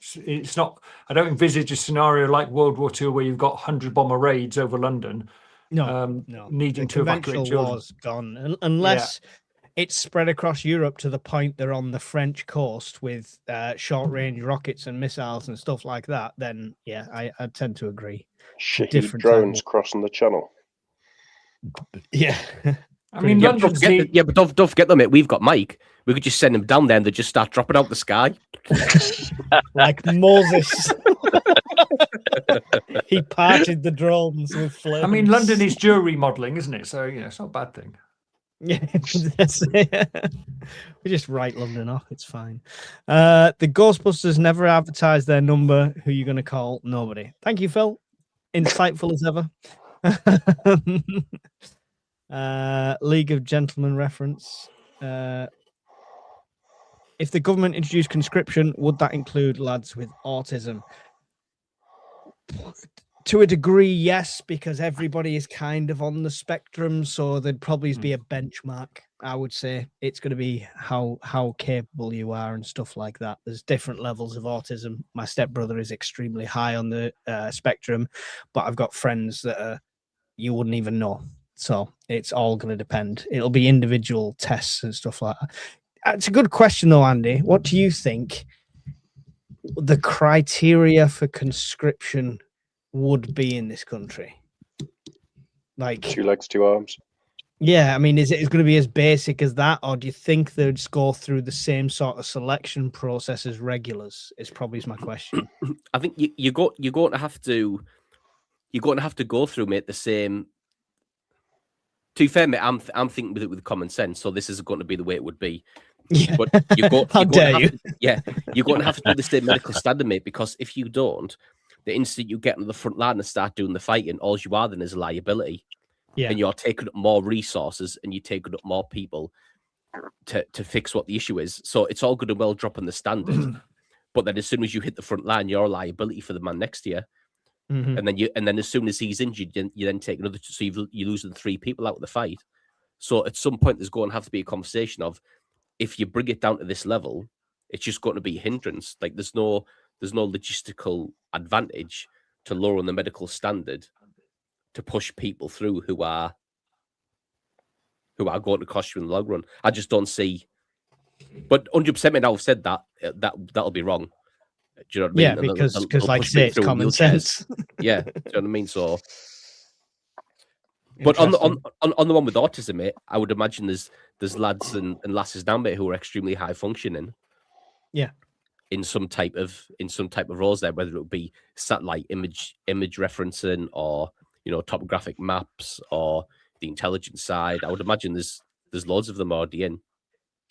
envisage a scenario like World War II where you've got 100 bomber raids over London. No. Needing to evacuate children. War's gone unless. Yeah. It's spread across Europe to the point they're on the French coast with short-range rockets and missiles and stuff like that. Then, yeah, I tend to agree. Different drones crossing the channel. Yeah, I mean, but don't forget them, mate. We've got Mike. We could just send them down there and they just start dropping out the sky. Like Moses. He parted the drones with flames. I mean, London is jury modelling, isn't it? So, it's not a bad thing. Yeah, we just write London off. It's fine. The Ghostbusters never advertised their number. Who you going to call? Nobody. Thank you, Phil. Insightful as ever. League of Gentlemen reference. If the government introduced conscription, would that include lads with autism? To a degree, yes, because everybody is kind of on the spectrum, so there'd probably be a benchmark. I would say it's going to be how capable you are and stuff like that. There's different levels of autism. My stepbrother is extremely high on the spectrum, but I've got friends that you wouldn't even know. So it's all going to depend. It'll be individual tests and stuff like that. It's a good question, though, Andy. What do you think the criteria for conscription would be in this country? Like 2 legs, 2 arms. Yeah, I mean, is it going to be as basic as that, or do you think they'd just go through the same sort of selection process as regulars? Is probably my question. I think you're going to have to go through, mate, the same. To be fair, mate, I'm thinking with common sense, so this is going to be the way it would be. Yeah. But How dare you? You're going to have to do the same medical standard, mate, because if you don't, the instant you get on the front line and start doing the fighting, all you are then is a liability. Yeah. And you're taking up more resources and you're taking up more people to fix what the issue is. So it's all good and well dropping the standard. But then as soon as you hit the front line, you're a liability for the man next to you. Mm-hmm. And then as soon as he's injured, you then take another, so you're losing 3 people out of the fight. So at some point there's going to have to be a conversation of, if you bring it down to this level, it's just going to be a hindrance. Like there's no logistical advantage to lowering the medical standard to push people through who are going to cost you in the long run. I just don't see. But 100%, now I've said that'll be wrong. Do you know what I mean? Yeah, because like I say, it's common sense. Yeah, do you know what I mean? So, but on the one with autism, mate, I would imagine there's lads and lasses now, mate, who are extremely high functioning. Yeah. In some type of roles there, whether it would be satellite image referencing or topographic maps or the intelligence side. I would imagine there's loads of them already in.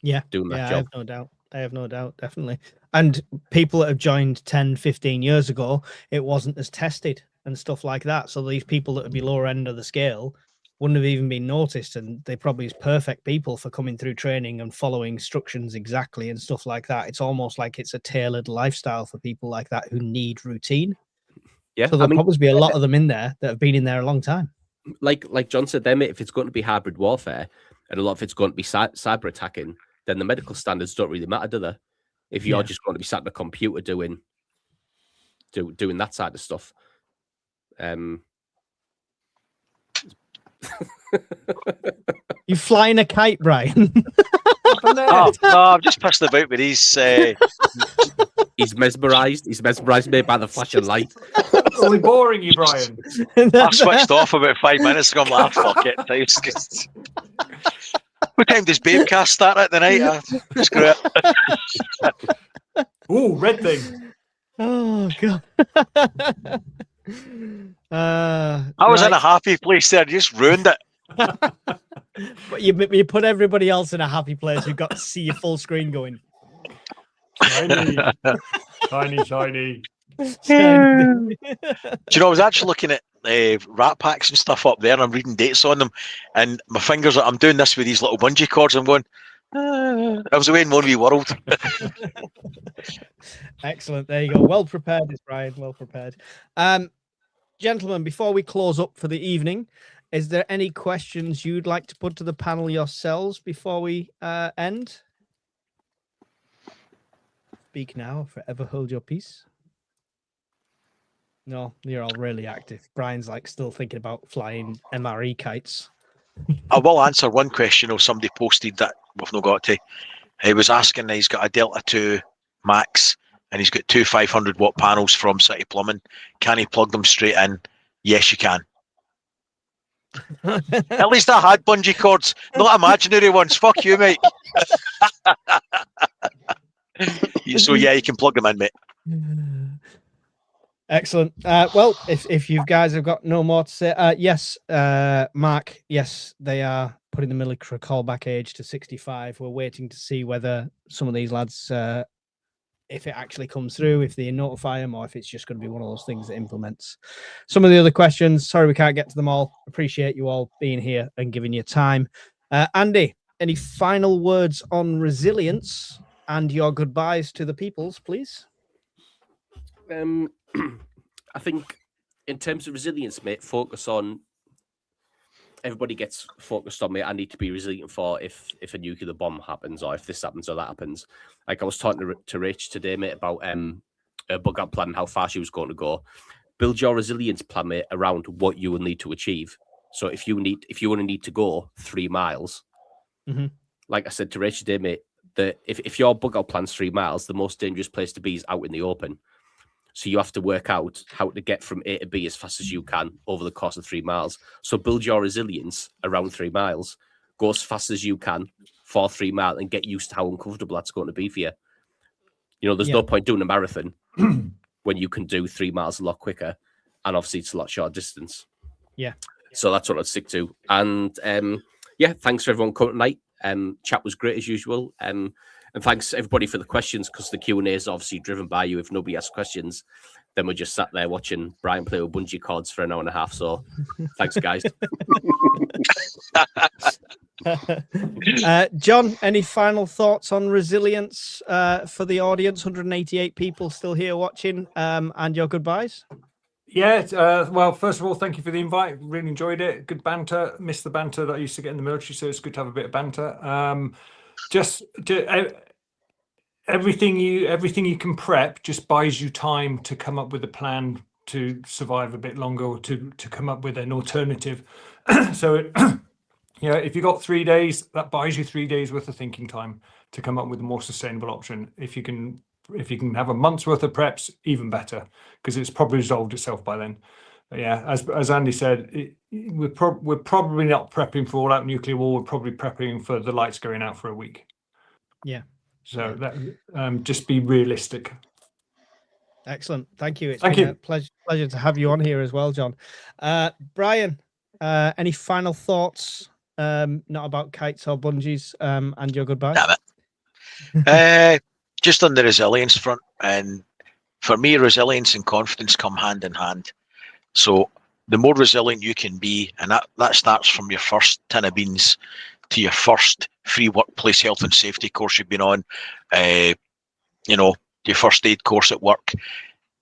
Yeah, doing that job. I have no doubt, definitely. And people that have joined 10, 15 years ago, it wasn't as tested and stuff like that. So these people that would be lower end of the scale wouldn't have even been noticed, and they probably is perfect people for coming through training and following instructions exactly and stuff like that. It's almost like it's a tailored lifestyle for people like that who need routine. Yeah, so there'll probably be a lot of them in there that have been in there a long time. Like John said there, mate, if it's going to be hybrid warfare and a lot of it's going to be cyber attacking, then the medical standards don't really matter, do they? If you're just going to be sat in a computer doing that side of stuff. You flying a kite, Brian? No, I'm just pissed about with these. He's mesmerised. He's mesmerised me by the flashing light. Are we boring you, Brian? I switched off about 5 minutes ago. I'm like, fuck it. What time does Babecast start at the night? Screw it. Ooh, red thing. Oh god. I was in a happy place there. You just ruined it. But you put everybody else in a happy place who got to see your full screen going. Shiny. Shiny. Do you know, I was actually looking at rat packs and stuff up there, and I'm reading dates on them, and my fingers, I'm doing this with these little bungee cords. I'm going, I was away in one wee world. Excellent. There you go. Well prepared, is Brian. Well prepared. Gentlemen, before we close up for the evening, is there any questions you'd like to put to the panel yourselves before we end? Speak now, or forever hold your peace. No, you're all really active. Brian's like still thinking about flying MRE kites. I will answer one question or somebody posted that we've not got to. He was asking, he's got a Delta 2 Max and he's got 2 500-watt panels from City Plumbing. Can he plug them straight in? Yes, you can. At least I had bungee cords, not imaginary ones. Fuck you, mate. So yeah, you can plug them in, mate. Excellent. Well, if you guys have got no more to say, yes, Mark, yes, they are putting the military callback age to 65. We're waiting to see whether some of these lads, if it actually comes through, if they notify them, or if it's just going to be one of those things that implements. Some of the other questions, sorry we can't get to them all. Appreciate you all being here and giving your time. Andy, any final words on resilience and your goodbyes to the peoples, please? I think in terms of resilience, mate, focus on. Everybody gets focused on, mate, I need to be resilient for if a nuclear bomb happens, or if this happens or that happens. Like I was talking to Rach today, mate, about a bug out plan and how far she was going to go. Build your resilience plan, mate, around what you will need to achieve. So if you only need to go 3 miles, like I said to Rach today, mate, that if your bug out plan's 3 miles, the most dangerous place to be is out in the open. So you have to work out how to get from A to B as fast as you can over the course of 3 miles. So build your resilience around 3 miles. Go as fast as you can for 3 miles and get used to how uncomfortable that's going to be for you. You know, there's no point doing a marathon when you can do 3 miles a lot quicker. And obviously it's a lot shorter distance. Yeah. So that's what I'd stick to. And yeah, thanks for everyone coming tonight. Chat was great as usual. And thanks everybody for the questions, because the Q&A is obviously driven by you. If nobody asks questions, then we're just sat there watching Brian play with bungee cords for an hour and a half. So thanks, guys. John, any final thoughts on resilience for the audience? 188 people still here watching, and your goodbyes? Yeah, well, first of all, thank you for the invite. Really enjoyed it. Good banter. Missed the banter that I used to get in the military, so it's good to have a bit of banter. Everything you can prep just buys you time to come up with a plan to survive a bit longer, or to come up with an alternative. So if you got 3 days, that buys you 3 days worth of thinking time to come up with a more sustainable option. If you can have a month's worth of preps, even better, because it's probably resolved itself by then. But yeah, as Andy said, we're probably not prepping for all-out nuclear war. We're probably prepping for the lights going out for a week. Yeah. So that just be realistic. Excellent. Thank you. It's Thank been you. a pleasure to have you on here as well, John. Brian, any final thoughts? Not about kites or bungees, and your goodbye? Damn it. Just on the resilience front, and for me, resilience and confidence come hand in hand. So the more resilient you can be, and that starts from your first tin of beans to your first free workplace health and safety course you've been on, your first aid course at work.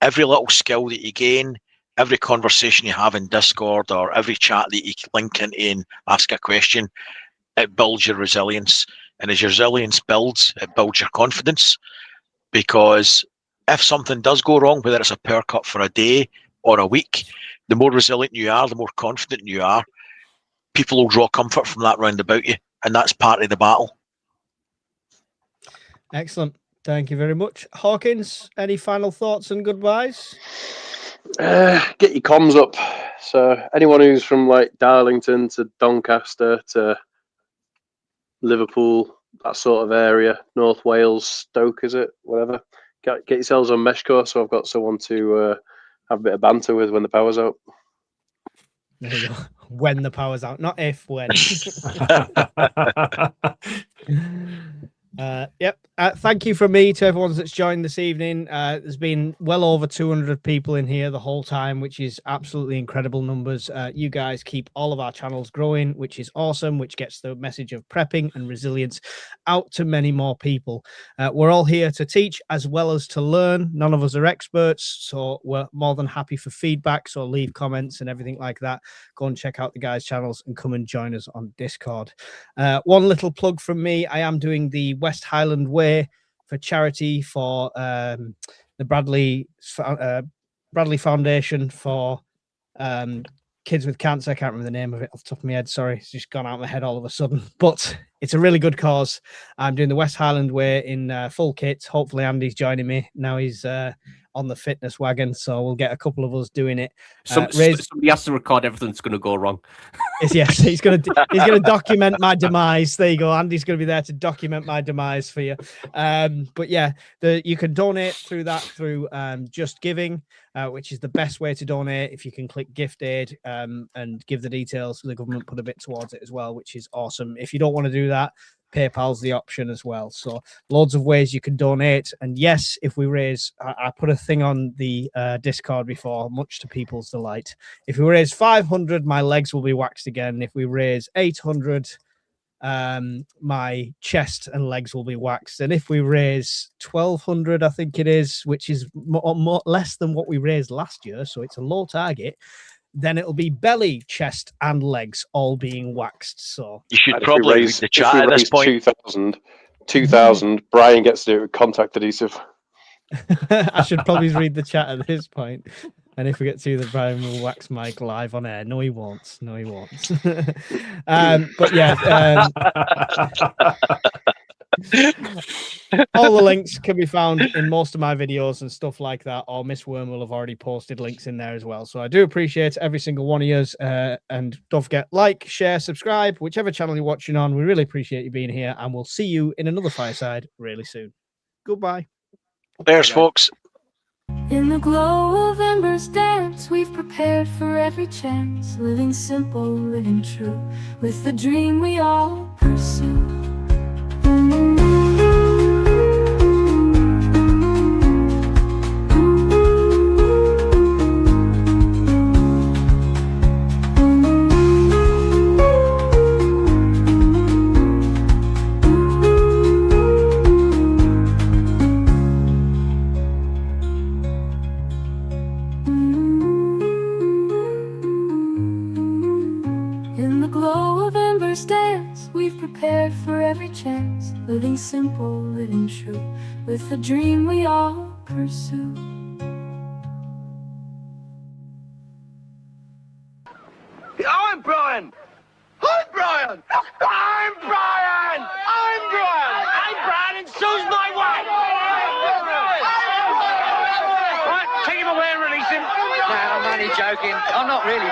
Every little skill that you gain, every conversation you have in Discord, or every chat that you link into and ask a question, it builds your resilience. And as your resilience builds, it builds your confidence. Because if something does go wrong, whether it's a power cut for a day or a week, the more resilient you are, the more confident you are, people will draw comfort from that round about you. And that's part of the battle. Excellent. Thank you very much. Hawkins, any final thoughts and goodbyes? Get your comms up. So anyone who's from like Darlington to Doncaster to Liverpool, that sort of area, North Wales, Stoke, is it? Whatever. Get yourselves on Meshcore, so I've got someone to have a bit of banter with when the power's out. There you go. When the power's out, not if, when. Yep. Thank you from me to everyone that's joined this evening. There's been well over 200 people in here the whole time, which is absolutely incredible numbers. You guys keep all of our channels growing, which is awesome, which gets the message of prepping and resilience out to many more people. We're all here to teach as well as to learn. None of us are experts, so we're more than happy for feedback. So leave comments and everything like that. Go and check out the guys' channels and come and join us on Discord. One little plug from me. I am doing the West Highland Way for charity for the Bradley Foundation for kids with cancer. I can't remember the name of it off the top of my head. Sorry, it's just gone out of my head all of a sudden. But it's a really good cause. I'm doing the West Highland Way in full kit. Hopefully Andy's joining me now. He's on the fitness wagon. So we'll get a couple of us doing it. Somebody has to record everything that's going to go wrong. Yes, he's gonna document my demise. There you go. Andy's gonna be there to document my demise for you. But yeah, you can donate through Just Giving, which is the best way to donate. If you can click Gift Aid and give the details, the government put a bit towards it as well, which is awesome. If you don't want to do that, PayPal's the option as well. So loads of ways you can donate. And yes, if we raise, I put a thing on the Discord before, much to people's delight. If we raise 500, my legs will be waxed again. If we raise 800, my chest and legs will be waxed. And if we raise 1,200, I think it is, which is less than what we raised last year, so it's a low target, then it'll be belly, chest, and legs all being waxed. So you should probably read the chat at this point. 2,000. Brian gets to do it with contact adhesive. I should probably read the chat at this point. And if we get to the Brian will wax Mike live on air. No, he won't. No, he won't. But yeah. All the links can be found in most of my videos and stuff like that, or Miss Worm will have already posted links in there as well. So I do appreciate every single one of you, and don't forget, like, share, subscribe, whichever channel you're watching on. We really appreciate you being here, and we'll see you in another Fireside really soon. Goodbye. There's folks. In the glow of embers dance, we've prepared for every chance, living simple, living true, with the dream we all pursue. Prepared for every chance, living simple, living true, with the dream we all pursue. I'm Brian! I'm Brian! I'm Brian! I'm Brian! I'm Brian, and so's my wife! Right, take him away and release him. No, I'm only joking. I'm not really